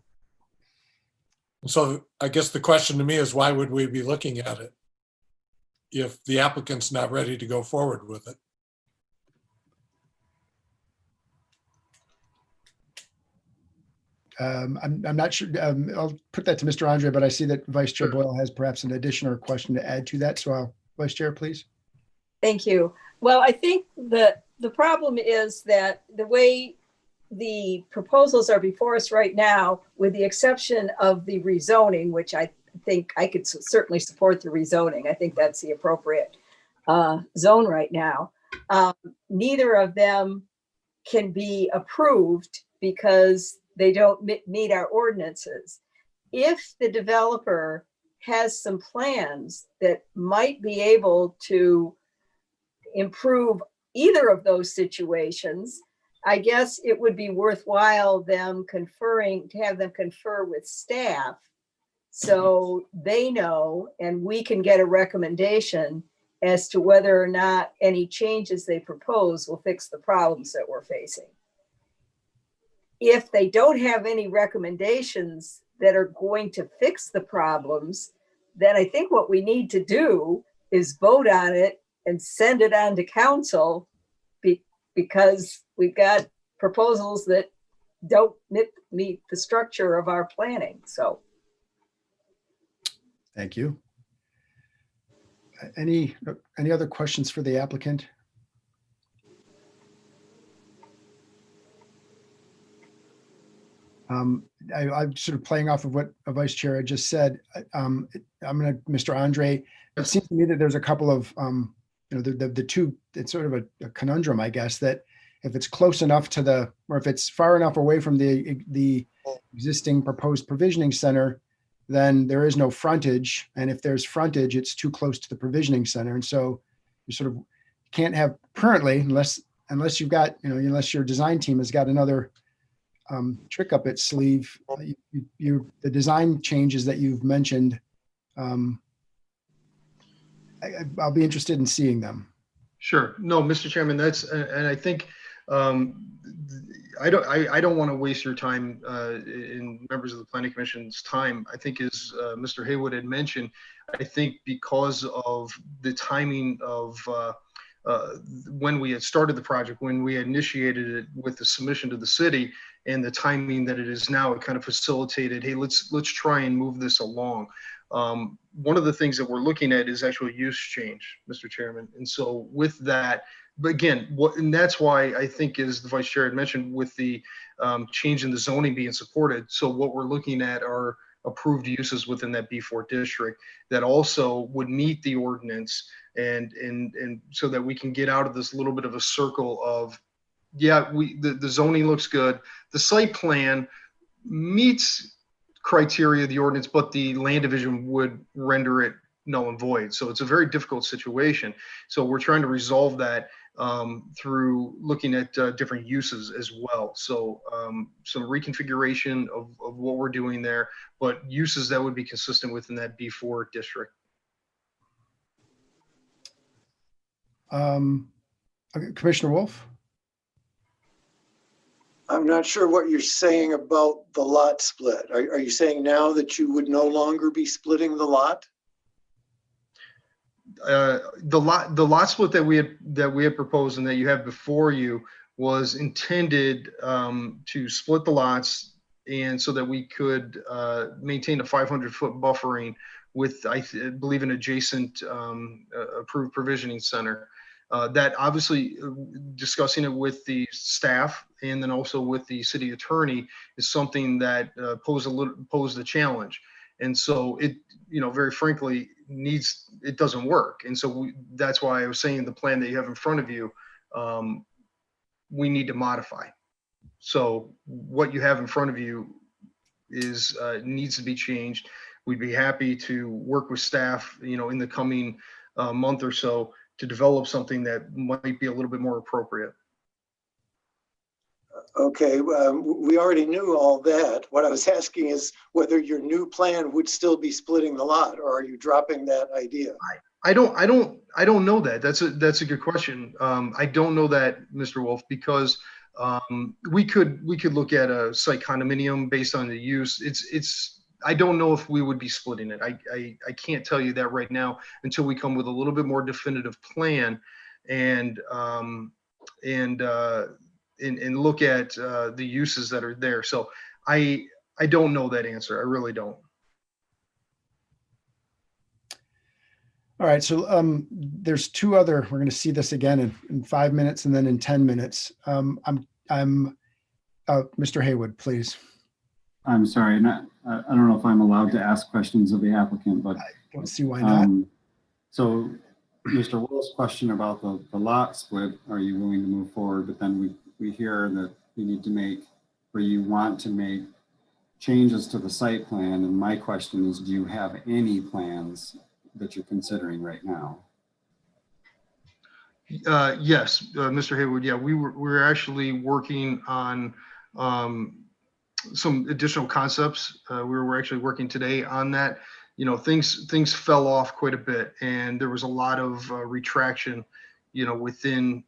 And so I guess the question to me is, why would we be looking at it if the applicant's not ready to go forward with it? I'm not sure. I'll put that to Mr. Andre, but I see that Vice Chair Boyle has perhaps an additional question to add to that. So Vice Chair, please. Thank you. Well, I think the problem is that the way the proposals are before us right now, with the exception of the rezoning, which I think I could certainly support the rezoning. I think that's the appropriate zone right now. Neither of them can be approved because they don't meet our ordinances. If the developer has some plans that might be able to improve either of those situations, I guess it would be worthwhile to have them confer with staff so they know and we can get a recommendation as to whether or not any changes they propose will fix the problems that we're facing. If they don't have any recommendations that are going to fix the problems, then I think what we need to do is vote on it and send it on to council because we've got proposals that don't meet the structure of our planning. So. Thank you. Any other questions for the applicant? I'm sort of playing off of what a Vice Chair had just said. Mr. Andre, it seems to me that there's a couple of, the two, it's sort of a conundrum, I guess, that if it's close enough to or if it's far enough away from the existing proposed provisioning center, then there is no frontage. And if there's frontage, it's too close to the provisioning center. And so you sort of can't have currently, unless you've got, unless your design team has got another trick up its sleeve, the design changes that you've mentioned, I'll be interested in seeing them. Sure. No, Mr. Chairman, and I think I don't want to waste your time and members of the Planning Commission's time. I think as Mr. Haywood had mentioned, I think because of the timing of when we had started the project, when we initiated it with the submission to the city, and the timing that it is now, it kind of facilitated, hey, let's try and move this along. One of the things that we're looking at is actual use change, Mr. Chairman. And so with that, but again, and that's why I think, as the Vice Chair had mentioned, with the change in the zoning being supported. So what we're looking at are approved uses within that B4 district that also would meet the ordinance, and so that we can get out of this little bit of a circle of, yeah, the zoning looks good, the site plan meets criteria of the ordinance, but the land division would render it null and void. So it's a very difficult situation. So we're trying to resolve that through looking at different uses as well. So some reconfiguration of what we're doing there, but uses that would be consistent within that B4 district. Okay, Commissioner Wolf? I'm not sure what you're saying about the lot split. Are you saying now that you would no longer be splitting the lot? The lot split that we had proposed and that you have before you was intended to split the lots, and so that we could maintain a 500-foot buffering with, I believe, an adjacent approved provisioning center. That obviously, discussing it with the staff and then also with the city attorney is something that posed a challenge. And so it, very frankly, it doesn't work. And so that's why I was saying the plan that you have in front of you, we need to modify. So what you have in front of you is needs to be changed. We'd be happy to work with staff, in the coming month or so to develop something that might be a little bit more appropriate. Okay, we already knew all that. What I was asking is whether your new plan would still be splitting the lot, or are you dropping that idea? I don't know that. That's a good question. I don't know that, Mr. Wolf, because we could look at a site condominium based on the use. I don't know if we would be splitting it. I can't tell you that right now until we come with a little bit more definitive plan and look at the uses that are there. So I don't know that answer. I really don't. All right, so there's two other, we're going to see this again in 5 minutes and then in 10 minutes. Mr. Haywood, please. I'm sorry, I don't know if I'm allowed to ask questions of the applicant, but I don't see why not. So Mr. Will's question about the lot split, are you willing to move forward? But then we hear that you need to make, or you want to make changes to the site plan. And my question is, do you have any plans that you're considering right now? Yes, Mr. Haywood. Yeah, we're actually working on some additional concepts. We're actually working today on that. Things fell off quite a bit, and there was a lot of retraction, within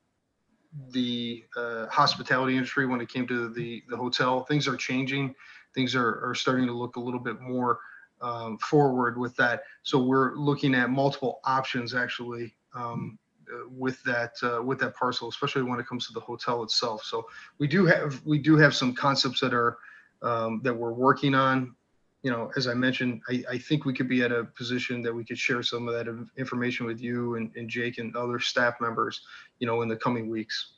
the hospitality industry when it came to the hotel. Things are changing. Things are starting to look a little bit more forward with that. So we're looking at multiple options actually with that parcel, especially when it comes to the hotel itself. So we do have some concepts that are that we're working on. As I mentioned, I think we could be at a position that we could share some of that information with you and Jake and other staff members, in the coming weeks.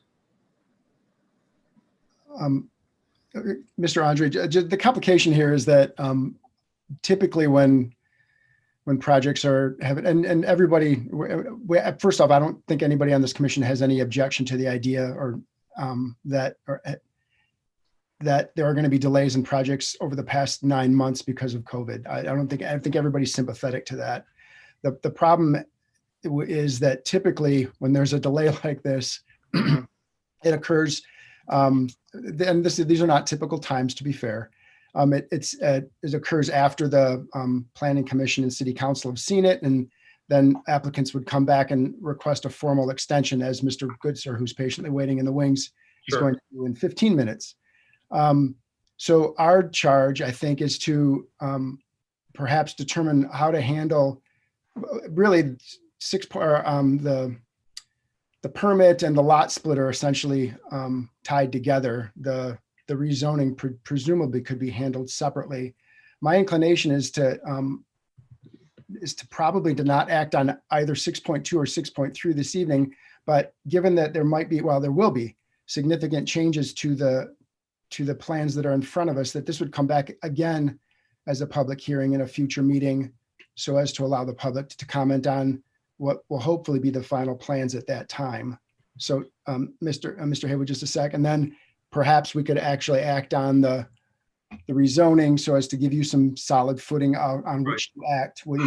Mr. Andre, the complication here is that typically when projects are and everybody, first off, I don't think anybody on this commission has any objection to the idea or that there are going to be delays in projects over the past 9 months because of COVID. I think everybody's sympathetic to that. The problem is that typically when there's a delay like this, it occurs, and these are not typical times, to be fair. It occurs after the Planning Commission and City Council have seen it, and then applicants would come back and request a formal extension, as Mr. Goodsir, who's patiently waiting in the wings, is going to do in 15 minutes. So our charge, I think, is to perhaps determine how to handle really the permit and the lot split are essentially tied together. The rezoning presumably could be handled separately. My inclination is to probably not act on either 6.2 or 6.3 this evening, but given that there will be significant changes to the plans that are in front of us, that this would come back again as a public hearing in a future meeting so as to allow the public to comment on what will hopefully be the final plans at that time. So Mr. Haywood, just a sec, and then perhaps we could actually act on the rezoning so as to give you some solid footing on which to act, with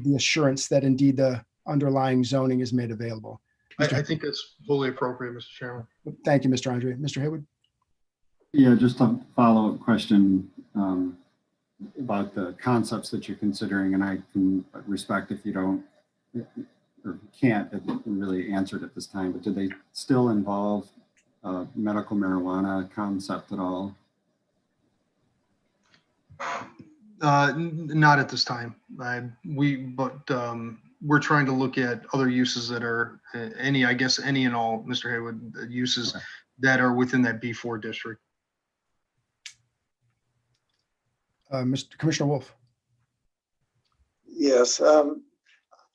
the assurance that indeed the underlying zoning is made available. I think that's fully appropriate, Mr. Chairman. Thank you, Mr. Andre. Mr. Haywood? Yeah, just a follow-up question about the concepts that you're considering, and I can respect if you don't or can't really answer it at this time, but do they still involve medical marijuana concept at all? Not at this time. We're trying to look at other uses that are any and all, Mr. Haywood, uses that are within that B4 district. Mr. Commissioner Wolf. Yes,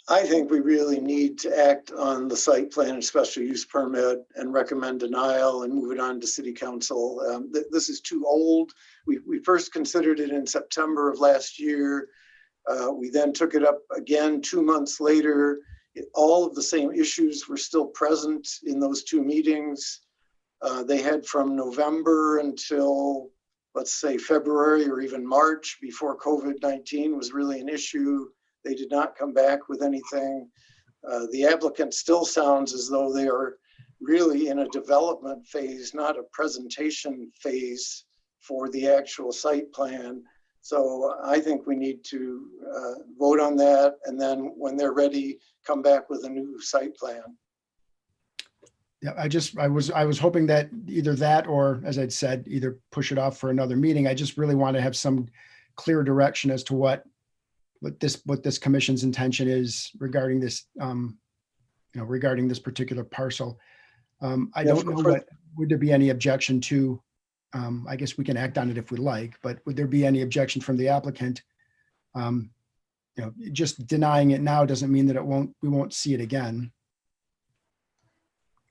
I think we really need to act on the site plan and special use permit and recommend denial and move it on to city council. This is too old. We first considered it in September of last year. We then took it up again 2 months later. All of the same issues were still present in those 2 meetings. They had from November until, let's say, February or even March, before COVID-19 was really an issue. They did not come back with anything. The applicant still sounds as though they are really in a development phase, not a presentation phase for the actual site plan. So I think we need to vote on that, and then when they're ready, come back with a new site plan. Yeah, I was hoping that either that or, as I'd said, either push it off for another meeting. I just really want to have some clear direction as to what this commission's intention is regarding this, regarding this particular parcel. I don't know would there be any objection to, I guess we can act on it if we like, but would there be any objection from the applicant? Just denying it now doesn't mean that we won't see it again,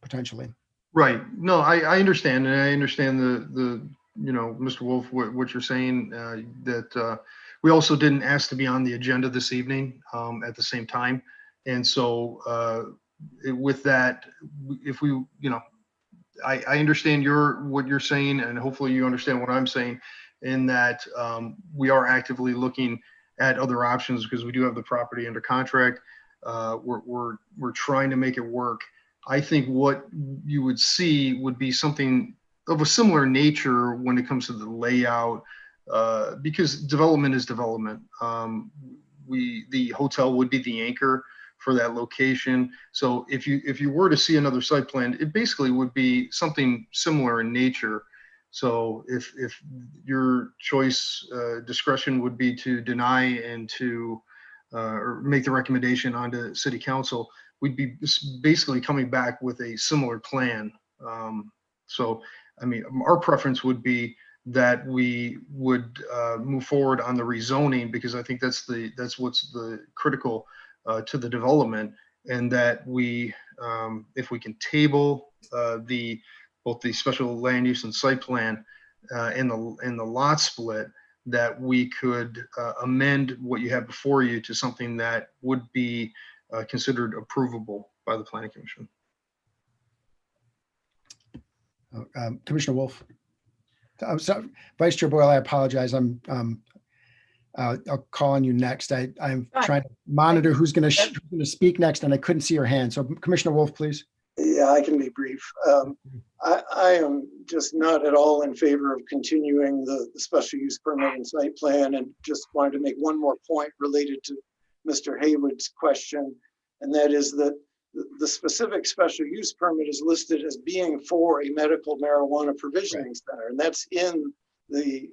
potentially. Right. No, I understand. And I understand the Mr. Wolf, what you're saying, that we also didn't ask to be on the agenda this evening at the same time. And so with that, if we, I understand what you're saying, and hopefully you understand what I'm saying, in that we are actively looking at other options because we do have the property under contract. We're trying to make it work. I think what you would see would be something of a similar nature when it comes to the layout, because development is development. The hotel would be the anchor for that location. So if you were to see another site plan, it basically would be something similar in nature. So if your choice discretion would be to deny and to or make the recommendation onto city council, we'd be basically coming back with a similar plan. So, I mean, our preference would be that we would move forward on the rezoning, because I think that's what's the critical to the development, and that we, if we can table both the special land use and site plan and the lot split, that we could amend what you have before you to something that would be considered approvable by the Planning Commission. Commissioner Wolf. So, Vice Chair Boyle, I apologize. I'll call on you next. I'm trying to monitor who's going to speak next, and I couldn't see your hand. So, Commissioner Wolf, please. Yeah, I can be brief. I am just not at all in favor of continuing the special use permit and site plan, and just wanted to make one more point related to Mr. Haywood's question, and that is that the specific special use permit is listed as being for a medical marijuana provisioning center, and that's in the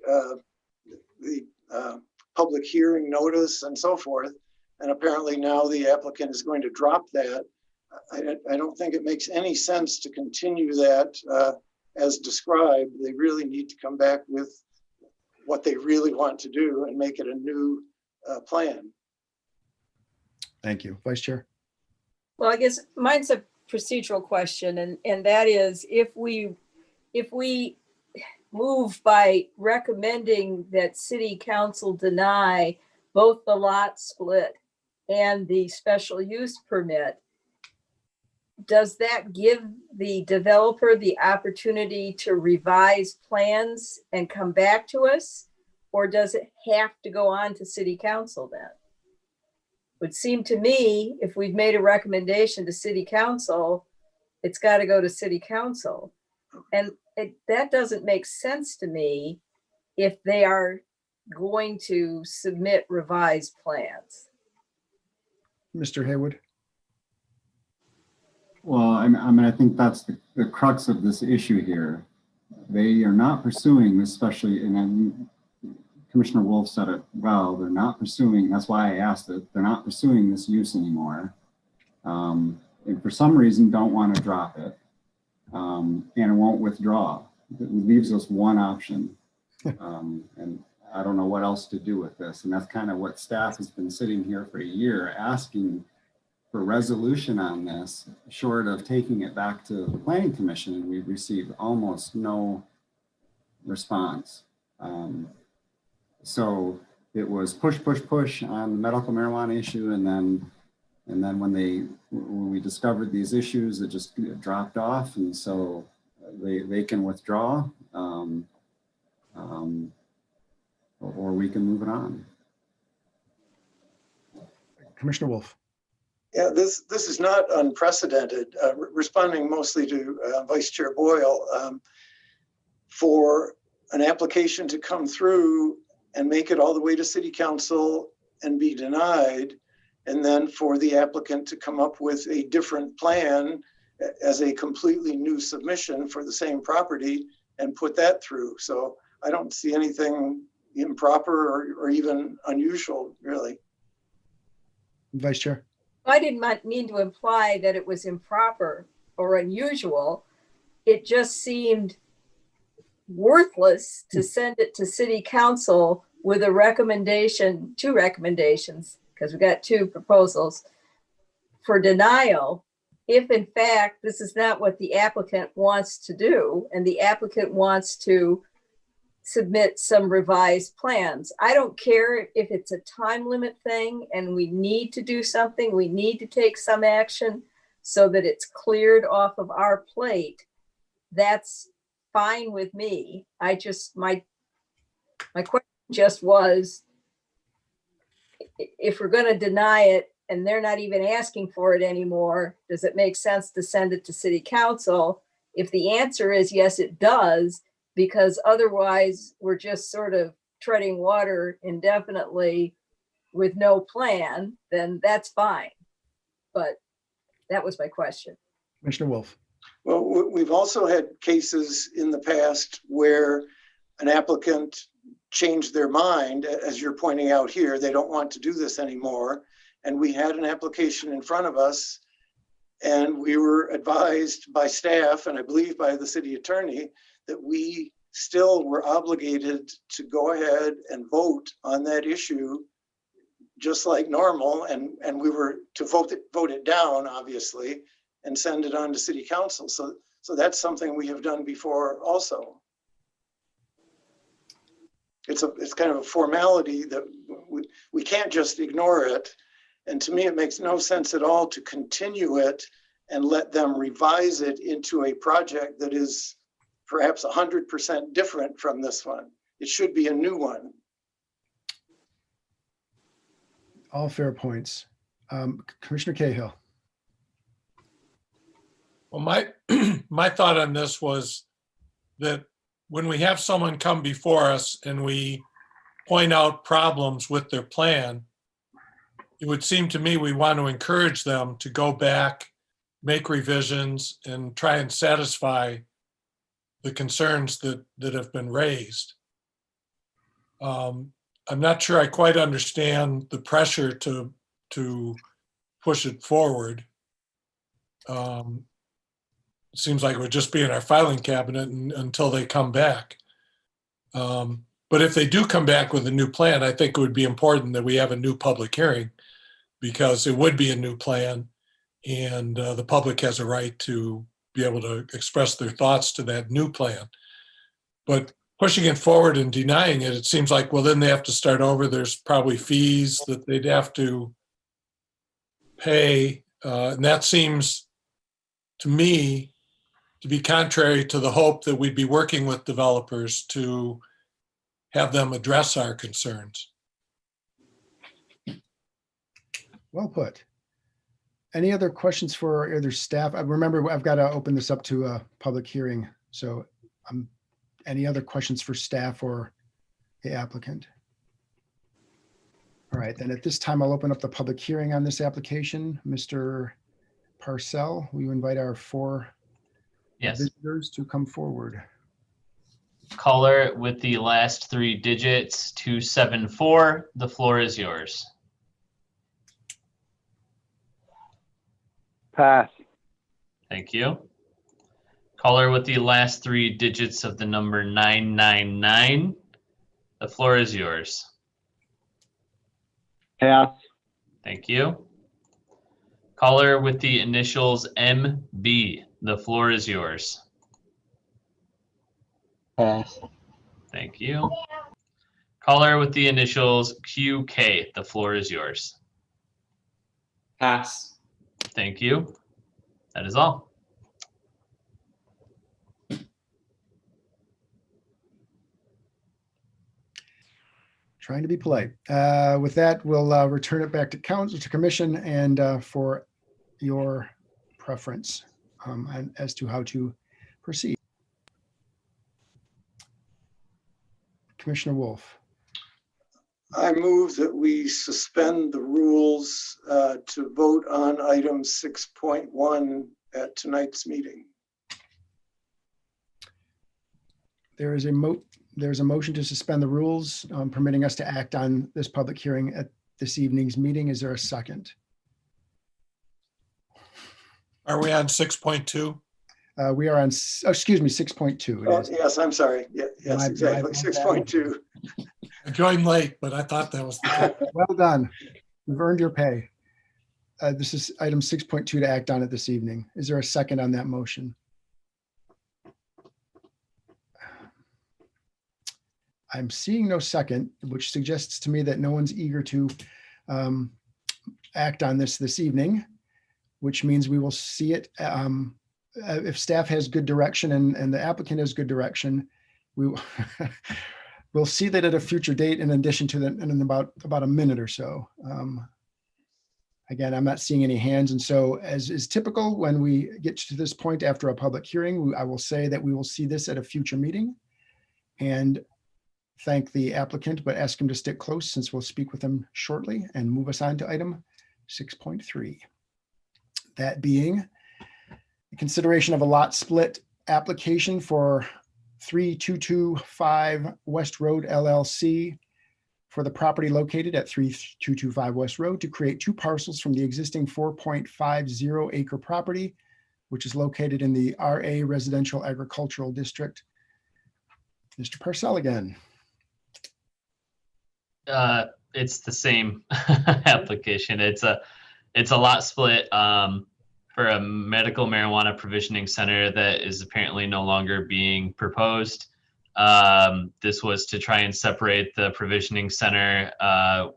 public hearing notice and so forth. And apparently now the applicant is going to drop that. I don't think it makes any sense to continue that as described. They really need to come back with what they really want to do and make it a new plan. Thank you. Vice Chair. Well, I guess mine's a procedural question, and that is, if we move by recommending that city council deny both the lot split and the special use permit, does that give the developer the opportunity to revise plans and come back to us? Or does it have to go on to city council then? Would seem to me, if we've made a recommendation to city council, it's got to go to city council. And that doesn't make sense to me if they are going to submit revised plans. Mr. Haywood? Well, I mean, I think that's the crux of this issue here. They are not pursuing this, especially, and then Commissioner Wolf said it well, they're not pursuing, that's why I asked it, they're not pursuing this use anymore. And for some reason don't want to drop it, and it won't withdraw. It leaves us one option. And I don't know what else to do with this. And that's kind of what staff has been sitting here for a year asking for resolution on this, short of taking it back to the Planning Commission, and we've received almost no response. So it was push on the medical marijuana issue, and then when we discovered these issues, it just dropped off, and so they can withdraw, or we can move it on. Commissioner Wolf? Yeah, this is not unprecedented. Responding mostly to Vice Chair Boyle, for an application to come through and make it all the way to City Council and be denied, and then for the applicant to come up with a different plan as a completely new submission for the same property and put that through. So I don't see anything improper or even unusual, really. Vice Chair? I didn't mean to imply that it was improper or unusual. It just seemed worthless to send it to city council with a recommendation, two recommendations, because we got two proposals for denial, if in fact this is not what the applicant wants to do, and the applicant wants to submit some revised plans. I don't care if it's a time limit thing and we need to do something, we need to take some action so that it's cleared off of our plate. That's fine with me. I just, my question just was, if we're going to deny it and they're not even asking for it anymore, does it make sense to send it to city council? If the answer is yes, it does, because otherwise we're just sort of treading water indefinitely with no plan, then that's fine. But that was my question. Commissioner Wolf? Well, we've also had cases in the past where an applicant changed their mind, as you're pointing out here, they don't want to do this anymore. And we had an application in front of us, and we were advised by staff, and I believe by the city attorney, that we still were obligated to go ahead and vote on that issue just like normal, and we were to vote it down, obviously, and send it on to city council. So that's something we have done before also. It's kind of a formality that we can't just ignore it. And to me, it makes no sense at all to continue it and let them revise it into a project that is perhaps 100% different from this one. It should be a new one. All fair points. Commissioner Cahill? Well, my thought on this was that when we have someone come before us and we point out problems with their plan, it would seem to me we want to encourage them to go back, make revisions, and try and satisfy the concerns that have been raised. I'm not sure I quite understand the pressure to push it forward. It seems like it would just be in our filing cabinet until they come back. But if they do come back with a new plan, I think it would be important that we have a new public hearing, because it would be a new plan, and the public has a right to be able to express their thoughts to that new plan. But pushing it forward and denying it, it seems like, well, then they have to start over. There's probably fees that they'd have to pay. And that seems to me to be contrary to the hope that we'd be working with developers to have them address our concerns. Well put. Any other questions for either staff? Remember, I've got to open this up to a public hearing. So any other questions for staff or the applicant? All right, then at this time, I'll open up the public hearing on this application. Mr. Parcell, will you invite our 4 Yes. visitors to come forward? Caller with the last 3 digits, 274. The floor is yours. Pass. Thank you. Caller with the last 3 digits of the number 999. The floor is yours. Pass. Thank you. Caller with the initials MB. The floor is yours. Pass. Thank you. Caller with the initials QK. The floor is yours. Pass. Thank you. That is all. Trying to be polite. With that, we'll return it back to council, to commission, and for your preference as to how to proceed. Commissioner Wolf. I move that we suspend the rules to vote on item 6.1 at tonight's meeting. There's a motion to suspend the rules permitting us to act on this public hearing at this evening's meeting. Is there a second? Are we on 6.2? We are on, excuse me, 6.2. Oh, yes, I'm sorry. Yeah, yes, exactly. 6.2. I joined late, but I thought that was the case. Well done. You've earned your pay. This is item 6.2 to act on it this evening. Is there a second on that motion? I'm seeing no second, which suggests to me that no one's eager to act on this evening, which means we will see it. If staff has good direction and the applicant has good direction, we will we'll see that at a future date in addition to that in about a minute or so. Again, I'm not seeing any hands. And so as is typical, when we get to this point after a public hearing, I will say that we will see this at a future meeting and thank the applicant, but ask him to stick close since we'll speak with him shortly and move us on to item 6.3. That being the consideration of a lot split application for 3225 West Road LLC for the property located at 3225 West Road to create 2 parcels from the existing 4.50 acre property, which is located in the RA Residential Agricultural District. Mr. Parcell again. It's the same application. It's a lot split for a medical marijuana provisioning center that is apparently no longer being proposed. This was to try and separate the provisioning center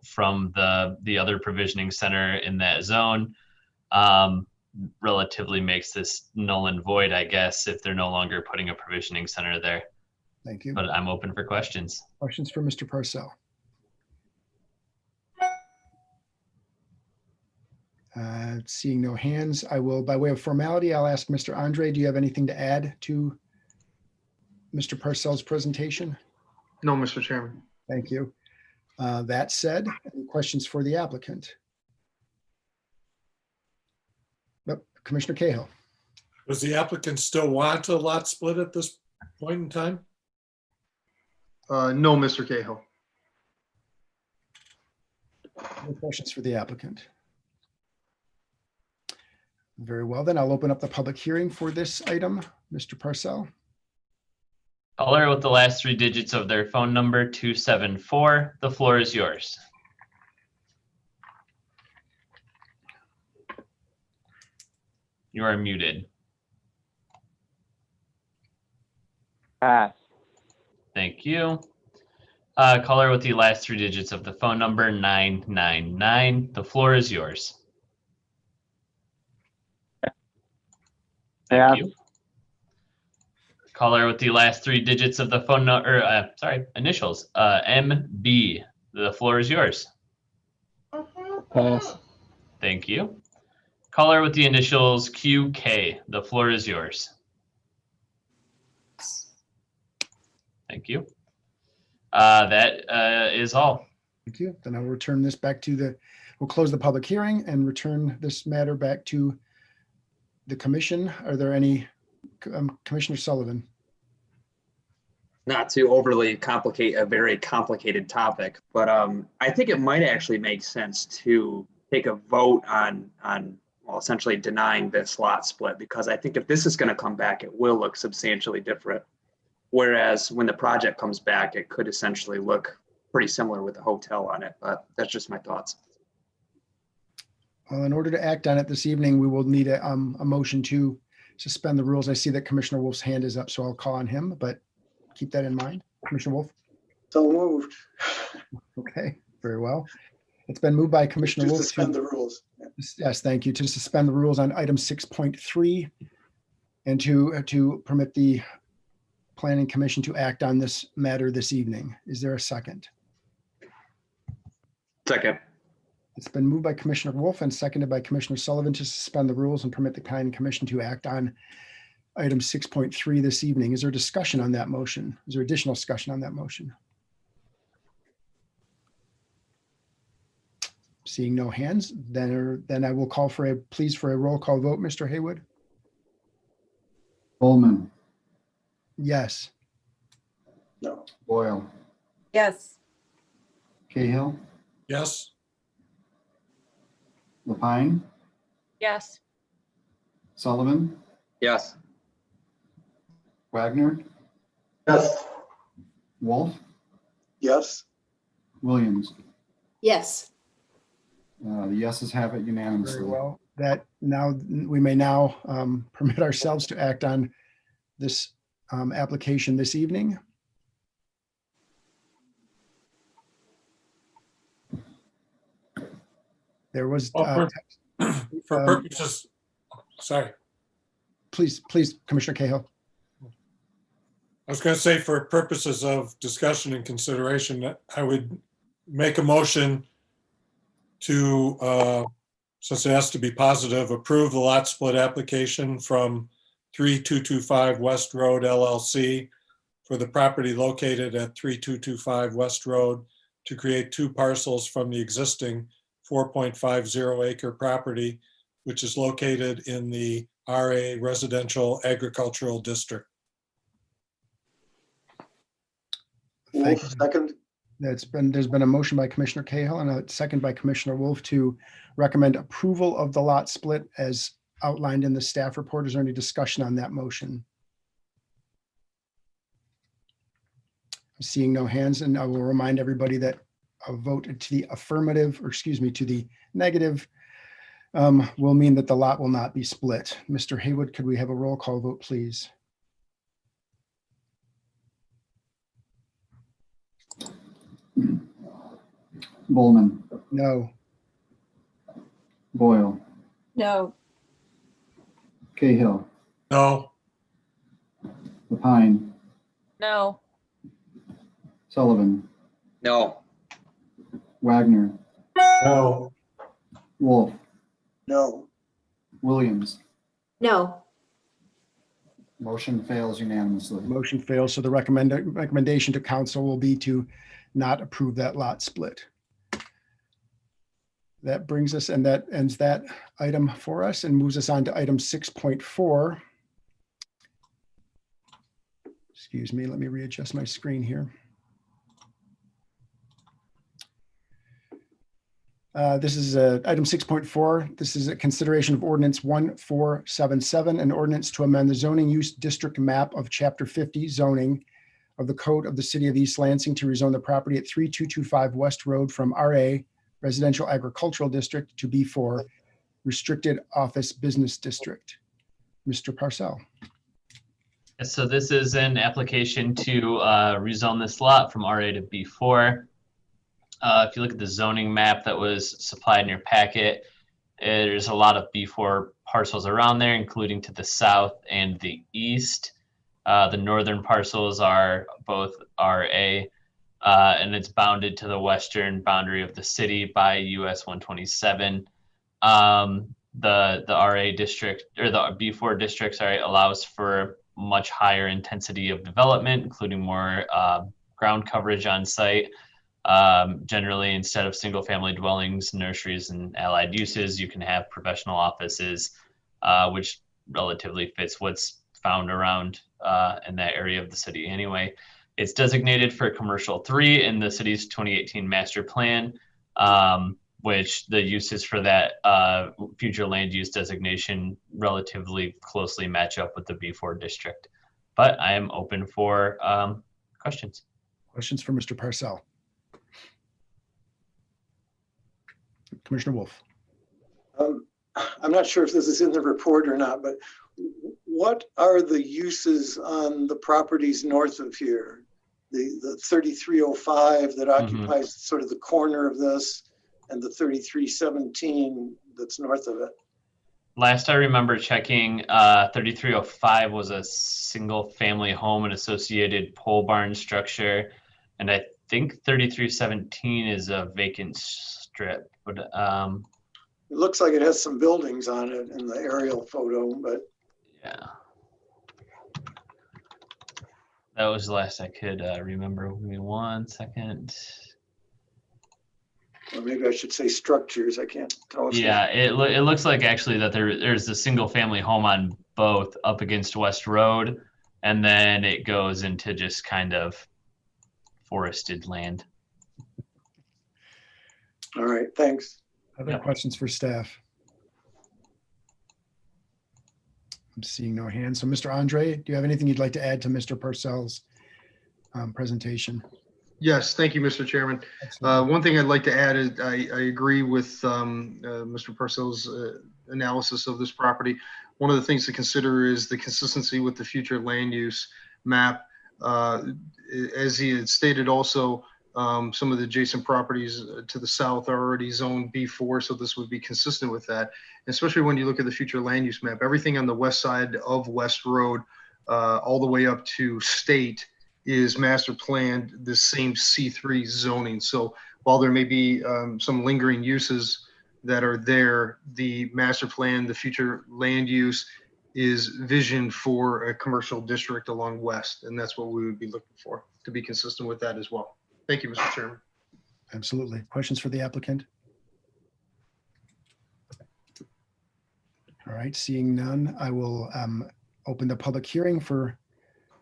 from the other provisioning center in that zone. Relatively makes this null and void, I guess, if they're no longer putting a provisioning center there. Thank you. But I'm open for questions. Questions for Mr. Parcell? Seeing no hands, I will, by way of formality, I'll ask Mr. Andre, do you have anything to add to Mr. Parcell's presentation? No, Mr. Chairman. Thank you. That said, any questions for the applicant? Nope. Commissioner Cahill. Does the applicant still want a lot split at this point in time? No, Mr. Cahill. No questions for the applicant? Very well, then I'll open up the public hearing for this item. Mr. Parcell. Caller with the last 3 digits of their phone number, 274. The floor is yours. You are muted. Pass. Thank you. Caller with the last 3 digits of the phone number 999. The floor is yours. Pass. Thank you. Caller with the last 3 digits of the phone number, initials, MB. The floor is yours. Pass. Thank you. Caller with the initials QK. The floor is yours. Thank you. That is all. Thank you. Then I'll return this back to we'll close the public hearing and return this matter back to the commission. Are there any, Commissioner Sullivan? Not to overly complicate a very complicated topic, but I think it might actually make sense to take a vote on well, essentially denying this lot split, because I think if this is going to come back, it will look substantially different. Whereas when the project comes back, it could essentially look pretty similar with a hotel on it, but that's just my thoughts. Well, in order to act on it this evening, we will need a motion to suspend the rules. I see that Commissioner Wolf's hand is up, so I'll call on him, but keep that in mind. Commissioner Wolf? So moved. Okay, very well. It's been moved by Commissioner To Wolf. suspend the rules. Yes, thank you. To suspend the rules on item 6.3 and to permit the Planning Commission to act on this matter this evening. Is there a second? Second. It's been moved by Commissioner Wolf and seconded by Commissioner Sullivan to suspend the rules and permit the Planning Commission to act on item 6.3 this evening. Is there discussion on that motion? Is there additional discussion on that motion? Seeing no hands, then I will call for a roll call vote. Mr. Haywood? Bowman, Yes. No. Boyle, Yes. Cahill, Yes. Lapine, Yes. Sullivan, Yes. Wagner, Yes. Wolf, Yes. Williams. Yes. The yeses have it unanimously. Very well. We may now permit ourselves to act on this application this evening. There was, For purposes, sorry, please, Commissioner Cahill. I was going to say for purposes of discussion and consideration, I would make a motion to, since it has to be positive, approve the lot split application from 3225 West Road LLC for the property located at 3225 West Road to create 2 parcels from the existing 4.50 acre property, which is located in the RA Residential Agricultural District. Wolf, second. There's been a motion by Commissioner Cahill and a second by Commissioner Wolf to recommend approval of the lot split as outlined in the staff report. Is there any discussion on that motion? Seeing no hands, and I will remind everybody that a vote to the affirmative, or excuse me, to the negative will mean that the lot will not be split. Mr. Haywood, could we have a roll call vote, please? Bowman, No. Boyle, No. Cahill, No. Lapine, No. Sullivan, No. Wagner, No. Wolf, No. Williams. No. Motion fails unanimously. Motion fails, so the recommendation to council will be to not approve that lot split. That brings us, and that ends that item for us and moves us on to item 6.4. Excuse me, let me readjust my screen here. This is item 6.4. This is a consideration of ordinance 1477, an ordinance to amend the zoning use district map of chapter 50 zoning of the code of the city of East Lansing to rezone the property at 3225 West Road from RA Residential Agricultural District to B4 Restricted Office Business District. Mr. Parcell. So this is an application to rezone this lot from RA to B4. If you look at the zoning map that was supplied in your packet, there's a lot of B4 parcels around there, including to the south and the east. The northern parcels are both RA, and it's bounded to the western boundary of the city by US 127. The RA district, or the B4 district, sorry, allows for much higher intensity of development, including more ground coverage on site. Generally, instead of single family dwellings, nurseries, and allied uses, you can have professional offices, which relatively fits what's found around in that area of the city anyway. It's designated for commercial 3 in the city's 2018 master plan, which the uses for that future land use designation relatively closely match up with the B4 district. But I am open for questions. Questions for Mr. Parcell? Commissioner Wolf. I'm not sure if this is in the report or not, but what are the uses on the properties north of here? The 3305 that occupies sort of the corner of this, and the 3317 that's north of it. Last I remember checking, 3305 was a single family home and associated pole barn structure. And I think 3317 is a vacant strip, but it looks like it has some buildings on it in the aerial photo, but yeah. That was the last I could remember. Give me 1 second. Or maybe I should say structures. I can't tell. Yeah, it looks like actually that there's a single family home on both up against West Road, and then it goes into just kind of forested land. All right, thanks. Other questions for staff? I'm seeing no hands. So Mr. Andre, do you have anything you'd like to add to Mr. Parcell's presentation? Yes, thank you, Mr. Chairman. One thing I'd like to add is I agree with Mr. Parcell's analysis of this property. One of the things to consider is the consistency with the future land use map. As he had stated also, some of the adjacent properties to the south are already zoned B4, so this would be consistent with that. Especially when you look at the future land use map, everything on the west side of West Road, all the way up to State, is master planned the same C3 zoning. So while there may be some lingering uses that are there, the master plan, the future land use is visioned for a commercial district along West. And that's what we would be looking for, to be consistent with that as well. Thank you, Mr. Chairman. Absolutely. Questions for the applicant? All right, seeing none, I will open the public hearing for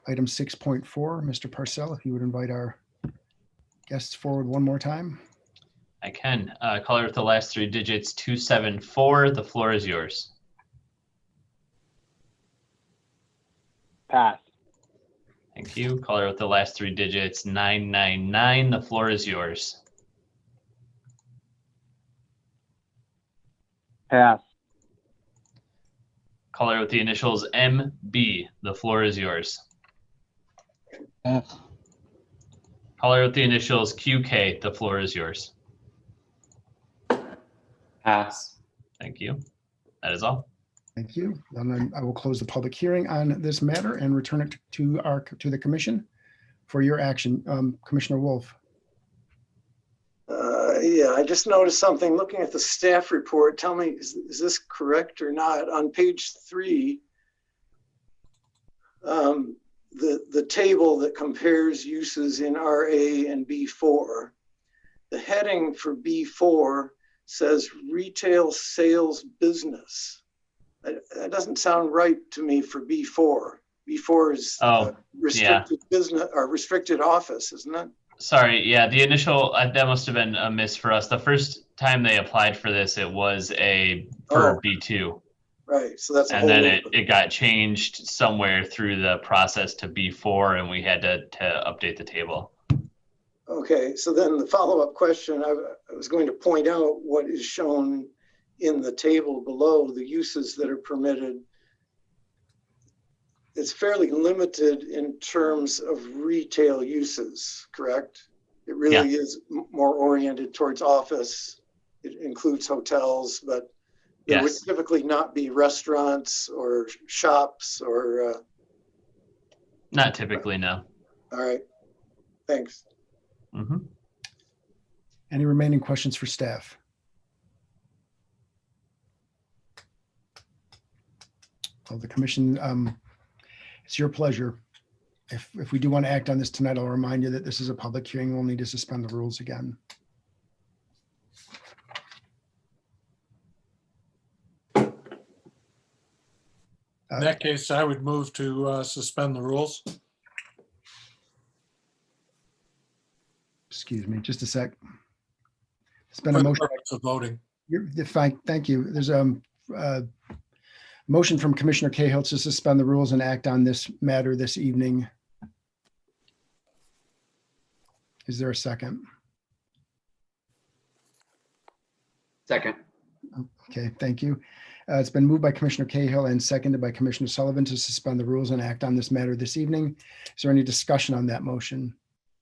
item 6.4. Mr. Parcell, if you would invite our guests forward one more time. I can. Caller with the last 3 digits, 274. The floor is yours. Pass. Thank you. Caller with the last 3 digits, 999. The floor is yours. Pass. Caller with the initials MB. The floor is yours. Pass. Caller with the initials QK. The floor is yours. Pass. Thank you. That is all. Thank you. And then I will close the public hearing on this matter and return it to the commission for your action. Commissioner Wolf. Yeah, I just noticed something looking at the staff report. Tell me, is this correct or not? On page 3, the table that compares uses in RA and B4, the heading for B4 says retail sales business. That doesn't sound right to me for B4. B4 is restricted business or restricted office, isn't it? Sorry, yeah, the initial, that must have been a miss for us. The first time they applied for this, it was for B2. Right, so that's and then it got changed somewhere through the process to B4, and we had to update the table. Okay, so then the follow-up question, I was going to point out what is shown in the table below, the uses that are permitted. it's fairly limited in terms of retail uses, correct? It really is more oriented towards office. It includes hotels, but there would Yes. typically not be restaurants or shops or, Not typically, no. all right, thanks. Mm-hmm. Any remaining questions for staff? Well, the commission, it's your pleasure. If we do want to act on this tonight, I'll remind you that this is a public hearing. We'll need to suspend the rules again. In that case, I would move to suspend the rules. Excuse me, just a sec. It's been For a the motion. purpose of voting. Fine, thank you. There's a motion from Commissioner Cahill to suspend the rules and act on this matter this evening. Is there a second? Second. Okay, thank you. It's been moved by Commissioner Cahill and seconded by Commissioner Sullivan to suspend the rules and act on this matter this evening. Is there any discussion on that motion?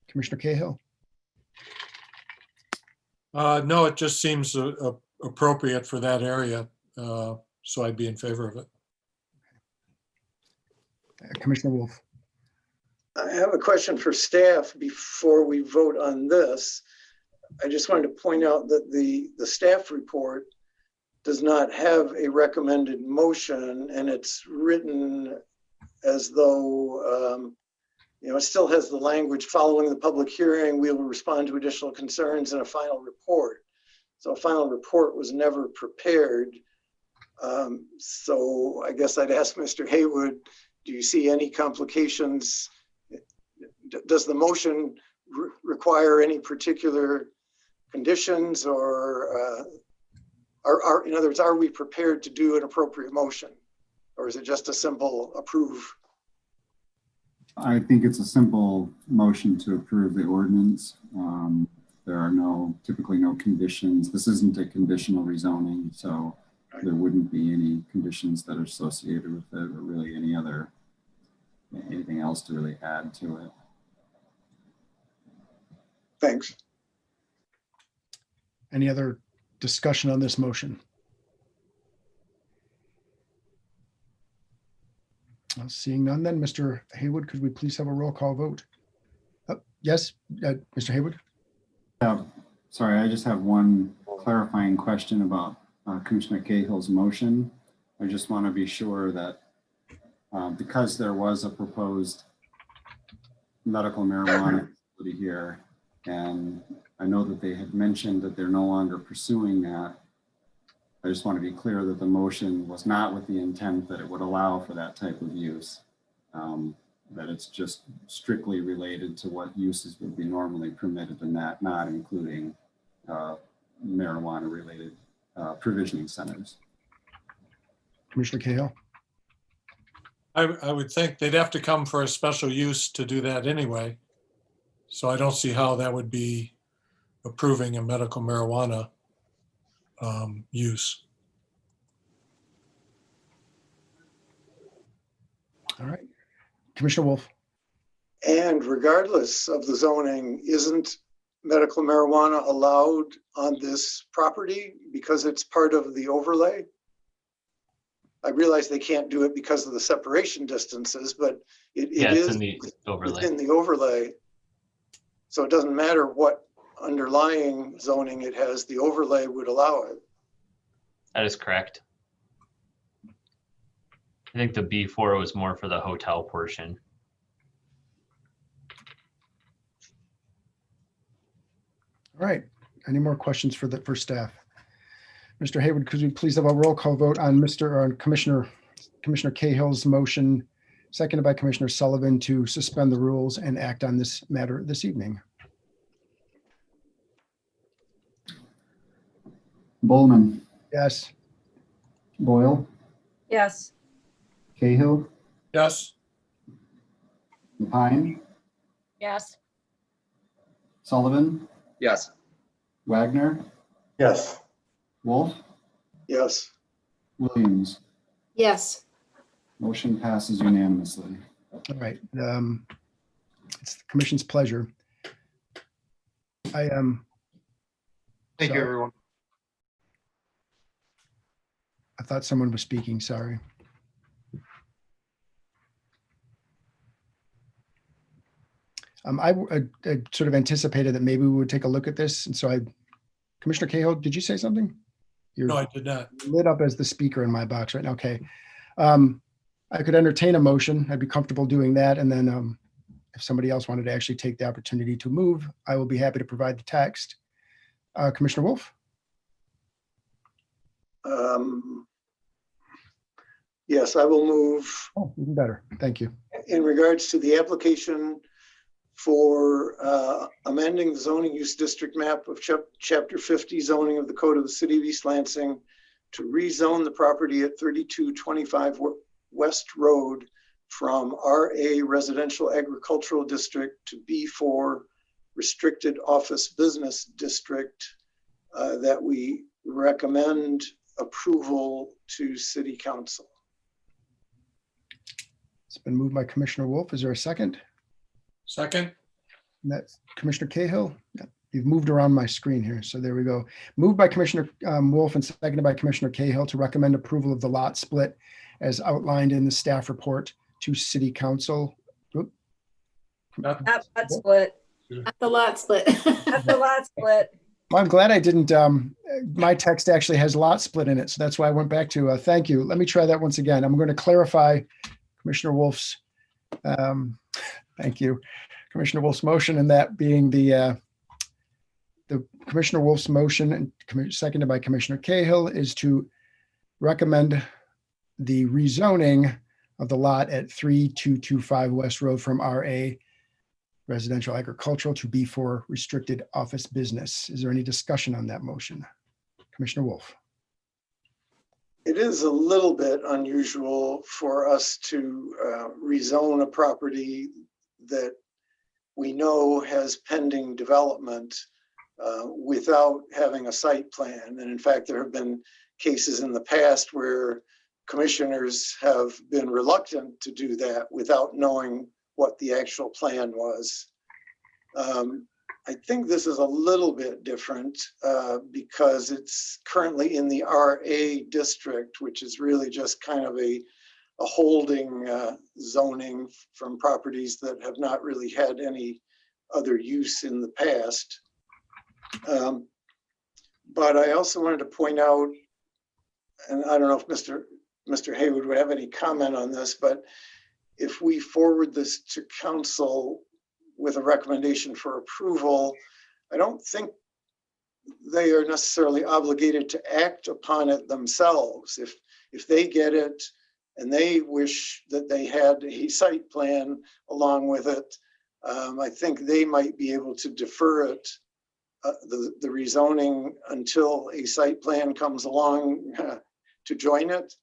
Commissioner Cahill? No, it just seems appropriate for that area. So I'd be in favor of it. Commissioner Wolf? I have a question for staff before we vote on this. I just wanted to point out that the staff report does not have a recommended motion, and it's written as though, it still has the language following the public hearing, we will respond to additional concerns in a final report. So a final report was never prepared. So I guess I'd ask Mr. Haywood, do you see any complications? Does the motion require any particular conditions, or in other words, are we prepared to do an appropriate motion, or is it just a simple approve? I think it's a simple motion to approve the ordinance. There are typically no conditions. This isn't a conditional rezoning, so there wouldn't be any conditions that are associated with it, or really anything else to really add to it. Thanks. Any other discussion on this motion? Seeing none, then Mr. Haywood, could we please have a roll call vote? Yes, Mr. Haywood? Sorry, I just have one clarifying question about Commissioner Cahill's motion. I just want to be sure that because there was a proposed medical marijuana facility here, and I know that they had mentioned that they're no longer pursuing that, I just want to be clear that the motion was not with the intent that it would allow for that type of use, that it's just strictly related to what uses would be normally permitted, and that not including marijuana related provisioning centers. Commissioner Cahill? I would think they'd have to come for a special use to do that anyway. So I don't see how that would be approving a medical marijuana use. All right. Commissioner Wolf? And regardless of the zoning, isn't medical marijuana allowed on this property because it's part of the overlay? I realize they can't do it because of the separation distances, but it is in the overlay. within the overlay. So it doesn't matter what underlying zoning it has, the overlay would allow it. That is correct. I think the B4 was more for the hotel portion. All right. Any more questions for staff? Mr. Haywood, could we please have a roll call vote on Commissioner Cahill's motion, seconded by Commissioner Sullivan, to suspend the rules and act on this matter this evening? Bowman. Yes. Boyle. Yes. Cahill. Yes. Lapine. Yes. Sullivan. Yes. Wagner. Yes. Wolf. Yes. Williams. Yes. Motion passes unanimously. All right. It's the commission's pleasure. I Thank you, everyone. I thought someone was speaking, sorry. I sort of anticipated that maybe we would take a look at this. And so Commissioner Cahill, did you say something? You're No, I did not. lit up as the speaker in my box right now. Okay. I could entertain a motion. I'd be comfortable doing that. And then if somebody else wanted to actually take the opportunity to move, I will be happy to provide the text. Commissioner Wolf? Yes, I will move Oh, even better. Thank you. in regards to the application for amending the zoning use district map of chapter 50 zoning of the code of the city of East Lansing to rezone the property at 3225 West Road from RA residential agricultural district to B4 restricted office business district, that we recommend approval to city council. It's been moved by Commissioner Wolf. Is there a second? Second? And that's Commissioner Cahill. Yeah, you've moved around my screen here. So there we go. Moved by Commissioner Wolf and seconded by Commissioner Cahill to recommend approval of the lot split as outlined in the staff report to city council. Oop. Not lot split. The lot split. Not the lot split. Well, I'm glad I didn't. My text actually has lot split in it. So that's why I went back to thank you. Let me try that once again. I'm going to clarify Commissioner Wolf's, thank you, Commissioner Wolf's motion, and that being the Commissioner Wolf's motion, and seconded by Commissioner Cahill, is to recommend the rezoning of the lot at 3225 West Road from RA residential agricultural to B4 restricted office business. Is there any discussion on that motion? Commissioner Wolf. It is a little bit unusual for us to rezone a property that we know has pending development without having a site plan. And in fact, there have been cases in the past where commissioners have been reluctant to do that without knowing what the actual plan was. I think this is a little bit different because it's currently in the RA district, which is really just kind of a holding zoning from properties that have not really had any other use in the past. But I also wanted to point out, and I don't know if Mr. Haywood would have any comment on this, but if we forward this to council with a recommendation for approval, I don't think they are necessarily obligated to act upon it themselves. If they get it and they wish that they had a site plan along with it, I think they might be able to defer it, the rezoning, until a site plan comes along to join it.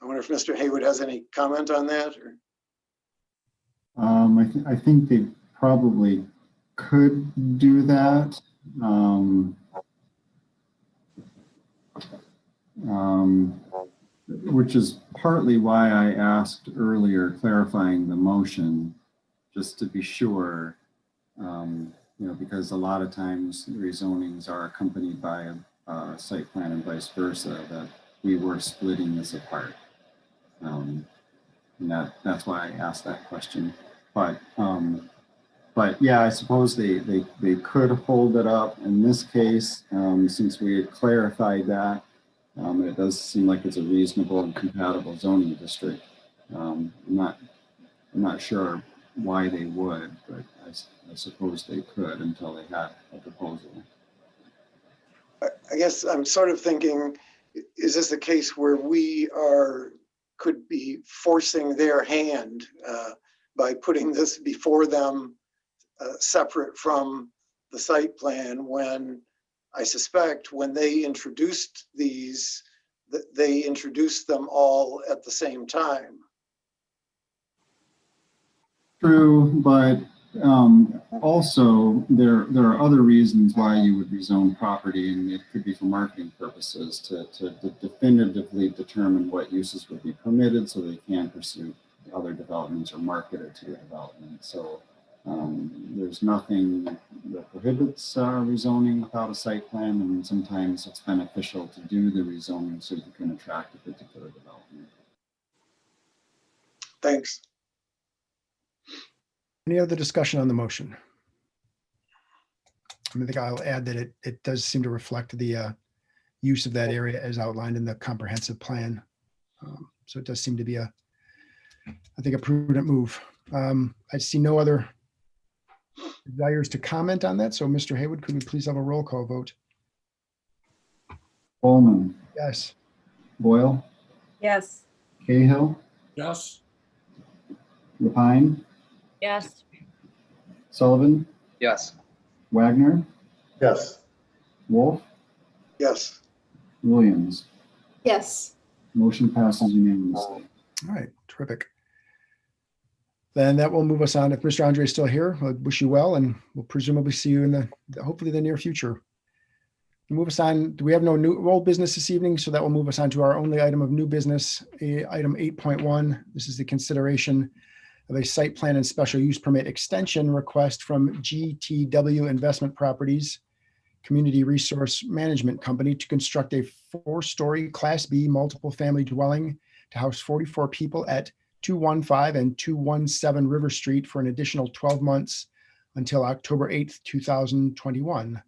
I wonder if Mr. Haywood has any comment on that. Or? I think they probably could do that. Which is partly why I asked earlier, clarifying the motion, just to be sure, because a lot of times rezonings are accompanied by a site plan and vice versa, that we were splitting this apart. And that's why I asked that question. But yeah, I suppose they could hold it up in this case, since we had clarified that. It does seem like it's a reasonable and compatible zoning district. I'm not sure why they would, but I suppose they could until they had a proposal. I guess I'm sort of thinking, is this a case where we could be forcing their hand by putting this before them separate from the site plan, when I suspect when they introduced these, that they introduced them all at the same time? True, but Also, there are other reasons why you would rezone property, and it could be for marketing purposes to definitively determine what uses would be permitted so they can pursue other developments or market it to a development. So there's nothing that prohibits rezoning without a site plan, and sometimes it's beneficial to do the rezoning so you can attract a particular development. Thanks. Any other discussion on the motion? I think I'll add that it does seem to reflect the use of that area as outlined in the comprehensive plan. So it does seem to be I think a prudent move. I see no other desires to comment on that. So Mr. Haywood, could we please have a roll call vote? Bowman, Yes. Boyle, Yes. Cahill, Yes. Lapine, Yes. Sullivan, Yes. Wagner, Yes. Wolf, Yes. Williams. Yes. Motion passes unanimously. All right, terrific. Then that will move us on. If Mr. Andre is still here, I wish you well, and we'll presumably see you in hopefully the near future. We'll move us on. Do we have no new old business this evening? So that will move us on to our only item of new business, item 8.1. This is the consideration of a site plan and special use permit extension request from GTW Investment Properties, Community Resource Management Company, to construct a 4-story Class B multiple family dwelling to house 44 people at 215 and 217 River Street for an additional 12 months until October 8th, 2021.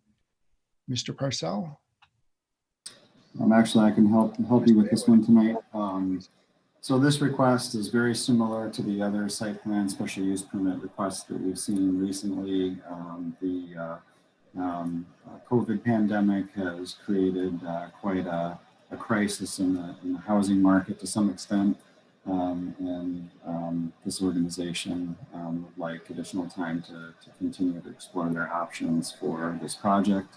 Mr. Parcell? Actually, I can help you with this one tonight. So this request is very similar to the other site plan special use permit requests that we've seen recently. The COVID pandemic has created quite a crisis in the housing market to some extent. This organization would like additional time to continue to explore their options for this project.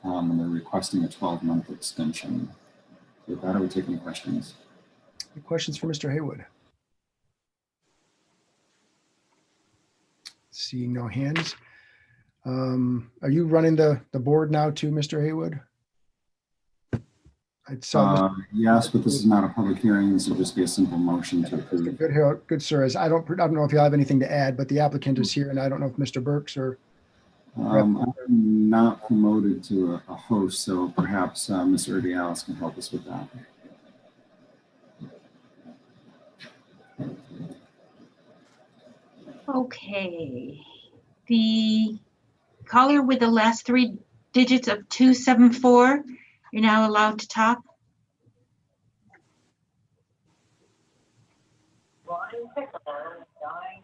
And they're requesting a 12-month extension. With that, I would take any questions. Any questions for Mr. Haywood? Seeing no hands. Are you running the board now too, Mr. Haywood? I saw yes, but this is not a public hearing. This will just be a simple motion to approve. Good, sir. As I don't know if you have anything to add, but the applicant is here, and I don't know if Mr. Burks or. I'm not promoted to a host, so perhaps Ms. Urdialis can help us with that. Okay. The caller with the last 3 digits of 274, you're now allowed to talk.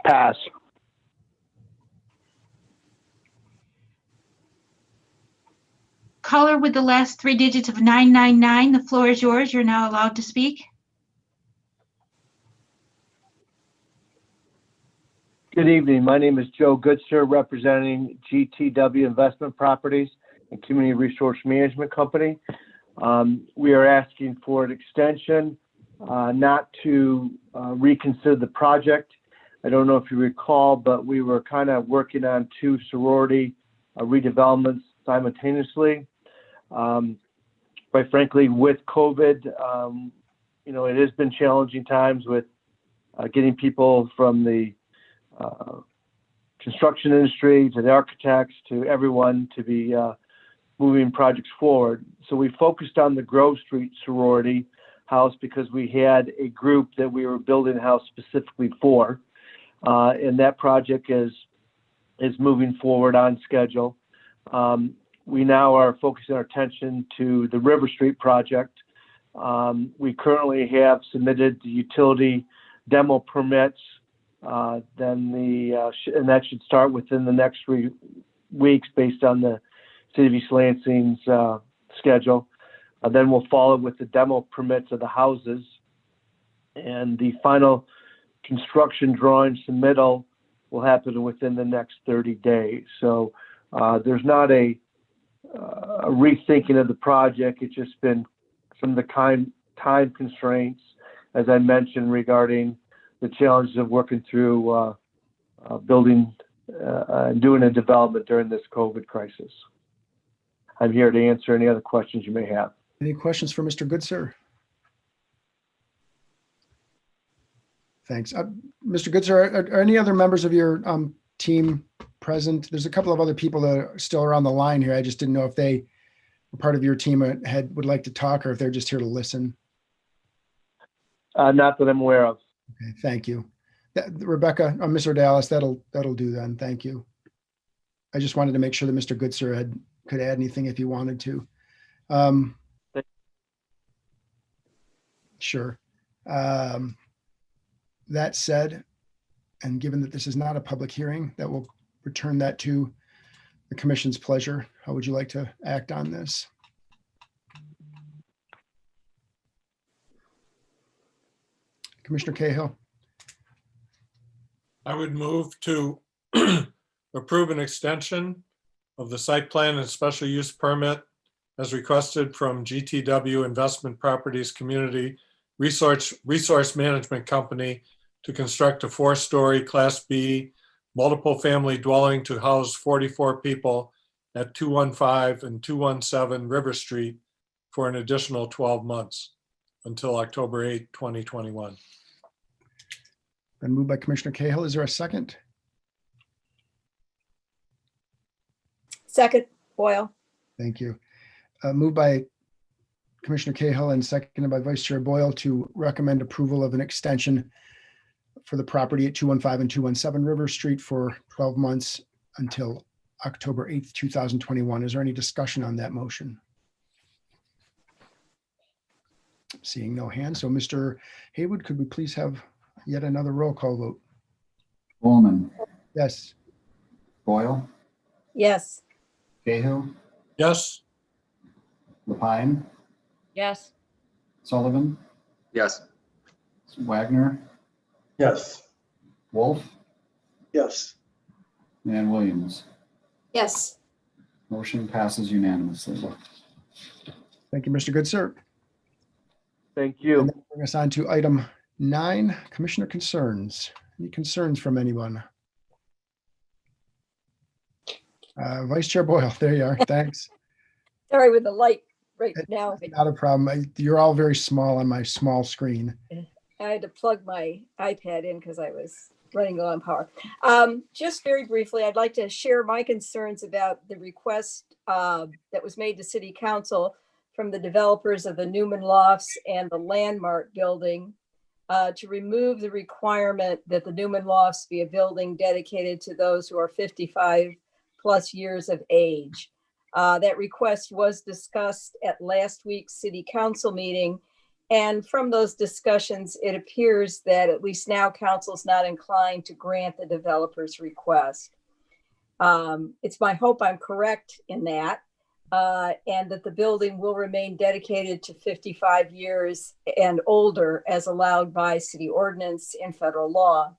Pass. Caller with the last 3 digits of 999, the floor is yours. You're now allowed to speak. Good evening. My name is Joe Goodster, representing GTW Investment Properties and Community Resource Management Company. We are asking for an extension, not to reconsider the project. I don't know if you recall, but we were kind of working on 2 sorority redevelopments simultaneously. Quite frankly, with COVID, it has been challenging times with getting people from the construction industry to the architects to everyone to be moving projects forward. So we focused on the Grove Street sorority house because we had a group that we were building a house specifically for, and that project is moving forward on schedule. We now are focusing our attention to the River Street project. We currently have submitted the utility demo permits, and that should start within the next 3 weeks based on the City of East Lansing's schedule. Then we'll follow with the demo permits of the houses, and the final construction drawing submittal will happen within the next 30 days. So there's not a rethinking of the project. It's just been some of the time constraints, as I mentioned, regarding the challenges of working through building doing a development during this COVID crisis. I'm here to answer any other questions you may have. Any questions for Mr. Goodsir? Thanks. Mr. Goodsir, are any other members of your team present? There's a couple of other people that are still around the line here. I just didn't know if they were part of your team would like to talk, or if they're just here to listen. Not that I'm aware of. Okay, thank you. Rebecca, Mr. Dallas, that'll do then. Thank you. I just wanted to make sure that Mr. Goodsir could add anything if he wanted to. Sure. That said, and given that this is not a public hearing, that will return that to the commission's pleasure. How would you like to act on this? Commissioner Cahill. I would move to approve an extension of the site plan and special use permit as requested from GTW Investment Properties Community Resource Management Company to construct a 4-story Class B multiple family dwelling to house 44 people at 215 and 217 River Street for an additional 12 months until October 8, 2021. Been moved by Commissioner Cahill. Is there a second? Second, Boyle. Thank you. Moved by Commissioner Cahill and seconded by Vice Chair Boyle to recommend approval of an extension for the property at 215 and 217 River Street for 12 months until October 8th, 2021. Is there any discussion on that motion? Seeing no hands. So Mr. Haywood, could we please have yet another roll call vote? Bowman, Yes. Boyle, Yes. Cahill, Yes. Lapine, Yes. Sullivan, Yes. Wagner, Yes. Wolf, Yes. and Williams. Yes. Motion passes unanimously. Thank you, Mr. Goodsir. Thank you. And that brings us on to item 9, Commissioner concerns. Any concerns from anyone? Vice Chair Boyle, there you are. Thanks. Sorry with the light right now. Not a problem. You're all very small on my small screen. I had to plug my iPad in because I was running low on power. Just very briefly, I'd like to share my concerns about the request that was made to City Council from the developers of the Newman Lofts and the Landmark building to remove the requirement that the Newman Lofts be a building dedicated to those who are 55 plus years of age. That request was discussed at last week's City Council meeting. And from those discussions, it appears that at least now Council's not inclined to grant the developer's request. It's my hope I'm correct in that, and that the building will remain dedicated to 55 years and older as allowed by city ordinance and federal law.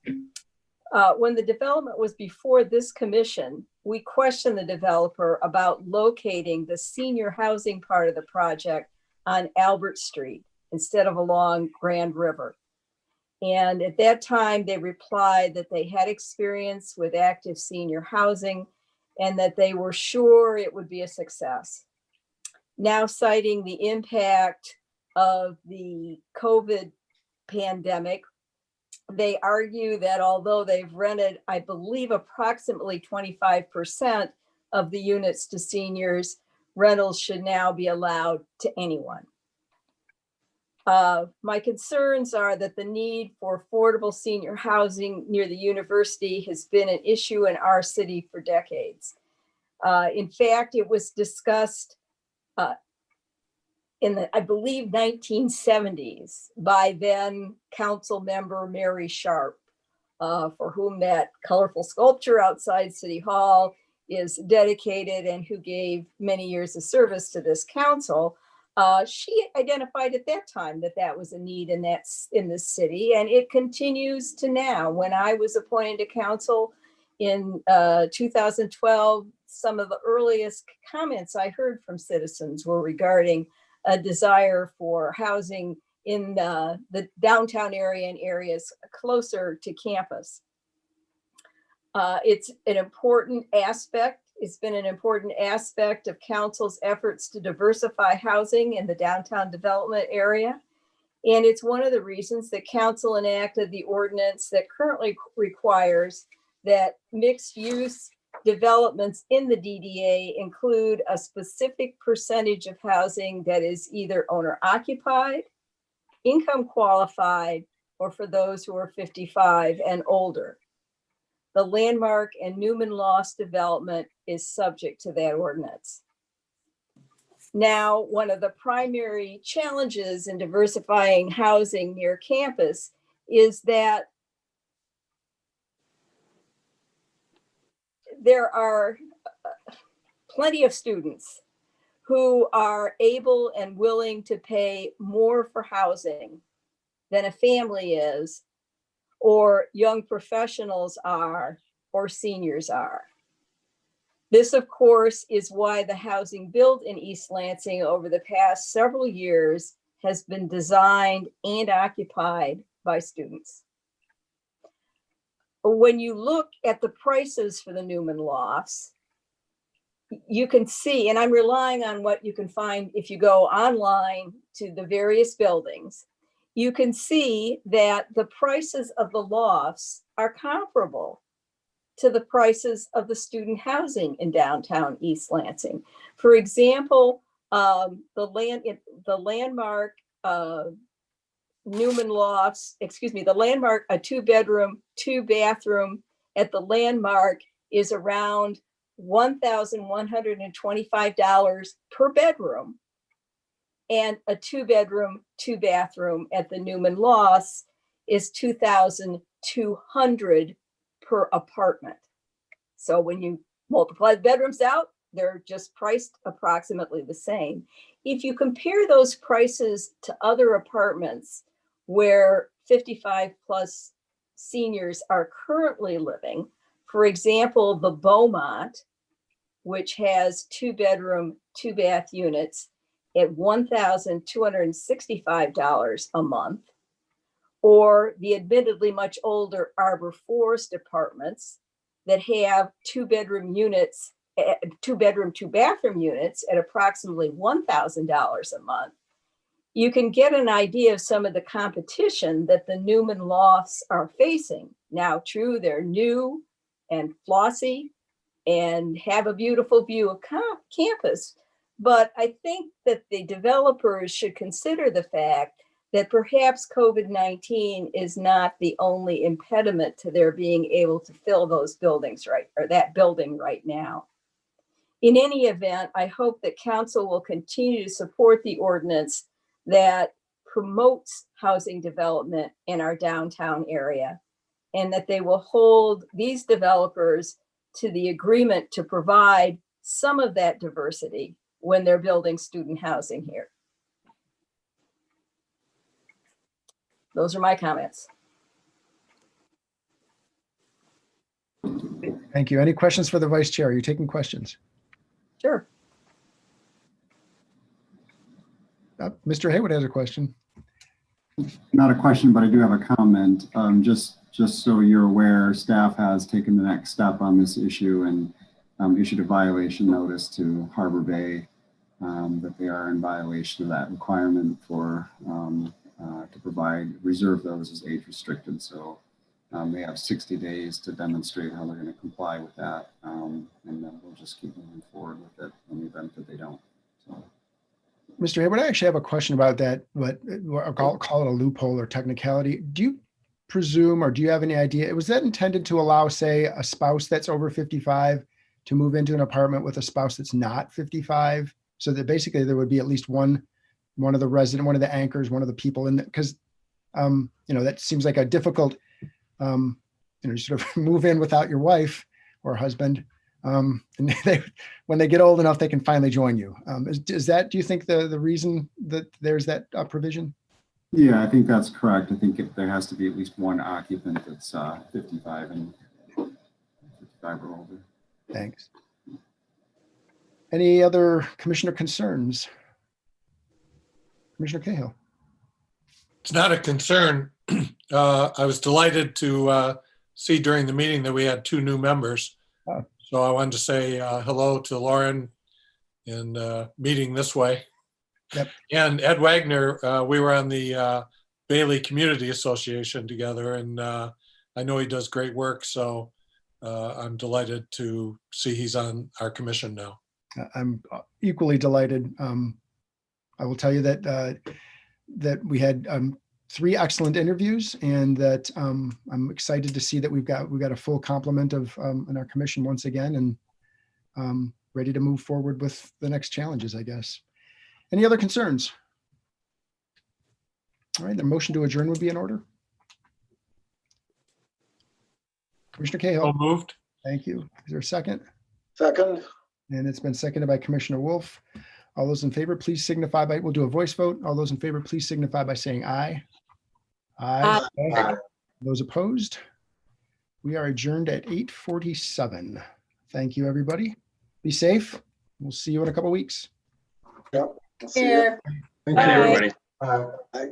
When the development was before this commission, we questioned the developer about locating the senior housing part of the project on Albert Street instead of along Grand River. And at that time, they replied that they had experience with active senior housing and that they were sure it would be a success. Now citing the impact of the COVID pandemic, they argue that although they've rented, I believe, approximately 25% of the units to seniors, rentals should now be allowed to anyone. My concerns are that the need for affordable senior housing near the university has been an issue in our city for decades. In fact, it was discussed in the, I believe, 1970s by then council member Mary Sharp, for whom that colorful sculpture outside City Hall is dedicated and who gave many years of service to this council. She identified at that time that that was a need in this city, and it continues to now. When I was appointed to council in 2012, some of the earliest comments I heard from citizens were regarding a desire for housing in the downtown area and areas closer to campus. It's an important aspect. It's been an important aspect of council's efforts to diversify housing in the downtown development area. And it's one of the reasons that council enacted the ordinance that currently requires that mixed use developments in the DDA include a specific percentage of housing that is either owner occupied, income qualified, or for those who are 55 and older. The Landmark and Newman Loss development is subject to that ordinance. Now, one of the primary challenges in diversifying housing near campus is that there are plenty of students who are able and willing to pay more for housing than a family is, or young professionals are, or seniors are. This, of course, is why the housing built in East Lansing over the past several years has been designed and occupied by students. When you look at the prices for the Newman Lofts, you can see, and I'm relying on what you can find if you go online to the various buildings, you can see that the prices of the lofts are comparable to the prices of the student housing in downtown East Lansing. For example, the Landmark Newman Lofts, the Landmark, a 2-bedroom, 2-bathroom at the Landmark is around $1,125 per bedroom. And a 2-bedroom, 2-bathroom at the Newman Lofts is $2,200 per apartment. So when you multiply the bedrooms out, they're just priced approximately the same. If you compare those prices to other apartments where 55 plus seniors are currently living, for example, the Beaumont, which has 2-bedroom, 2-bath units at $1,265 a month, or the admittedly much older Arbor Forest apartments that have 2-bedroom units, 2-bedroom, 2-bathroom units at approximately $1,000 a month, you can get an idea of some of the competition that the Newman Lofts are facing. Now, true, they're new and flossy and have a beautiful view of campus, but I think that the developers should consider the fact that perhaps COVID-19 is not the only impediment to their being able to fill those buildings or that building right now. In any event, I hope that council will continue to support the ordinance that promotes housing development in our downtown area, and that they will hold these developers to the agreement to provide some of that diversity when they're building student housing here. Those are my comments. Thank you. Any questions for the vice chair? Are you taking questions? Sure. Mr. Haywood has a question. Not a question, but I do have a comment. Just so you're aware, staff has taken the next step on this issue and issued a violation notice to Harbor Bay that they are in violation of that requirement for to reserve those as age restricted. So they have 60 days to demonstrate how they're going to comply with that, and then we'll just keep moving forward with it in the event that they don't. So. Mr. Haywood, I actually have a question about that, but I'll call it a loophole or technicality. Do you presume, or do you have any idea, was that intended to allow, say, a spouse that's over 55 to move into an apartment with a spouse that's not 55? So that basically there would be at least one of the anchors, one of the people in, because that seems like a difficult, sort of move in without your wife or husband. And when they get old enough, they can finally join you. Is that, do you think the reason that there's that provision? Yeah, I think that's correct. I think there has to be at least one occupant that's 55 and 55 or older. Thanks. Any other commissioner concerns? Commissioner Cahill. It's not a concern. I was delighted to see during the meeting that we had 2 new members. Oh. So I wanted to say hello to Lauren in meeting this way. Yep. And Ed Wagner, we were on the Bailey Community Association together, and I know he does great work. So I'm delighted to see he's on our commission now. I'm equally delighted. I will tell you that that we had 3 excellent interviews, and that I'm excited to see that we've got a full complement of in our commission once again, and ready to move forward with the next challenges, I guess. Any other concerns? All right, the motion to adjourn would be in order. Commissioner Cahill. So moved. Thank you. Is there a second? Second, And it's been seconded by Commissioner Wolf. All those in favor, please signify by, we'll do a voice vote. All those in favor, please signify by saying aye. Aye. Aye. Those opposed? We are adjourned at 8:47. Thank you, everybody. Be safe. We'll see you in a couple weeks. yep. I'll see you. Here. Thank Bye, you. everybody. Bye. Aye.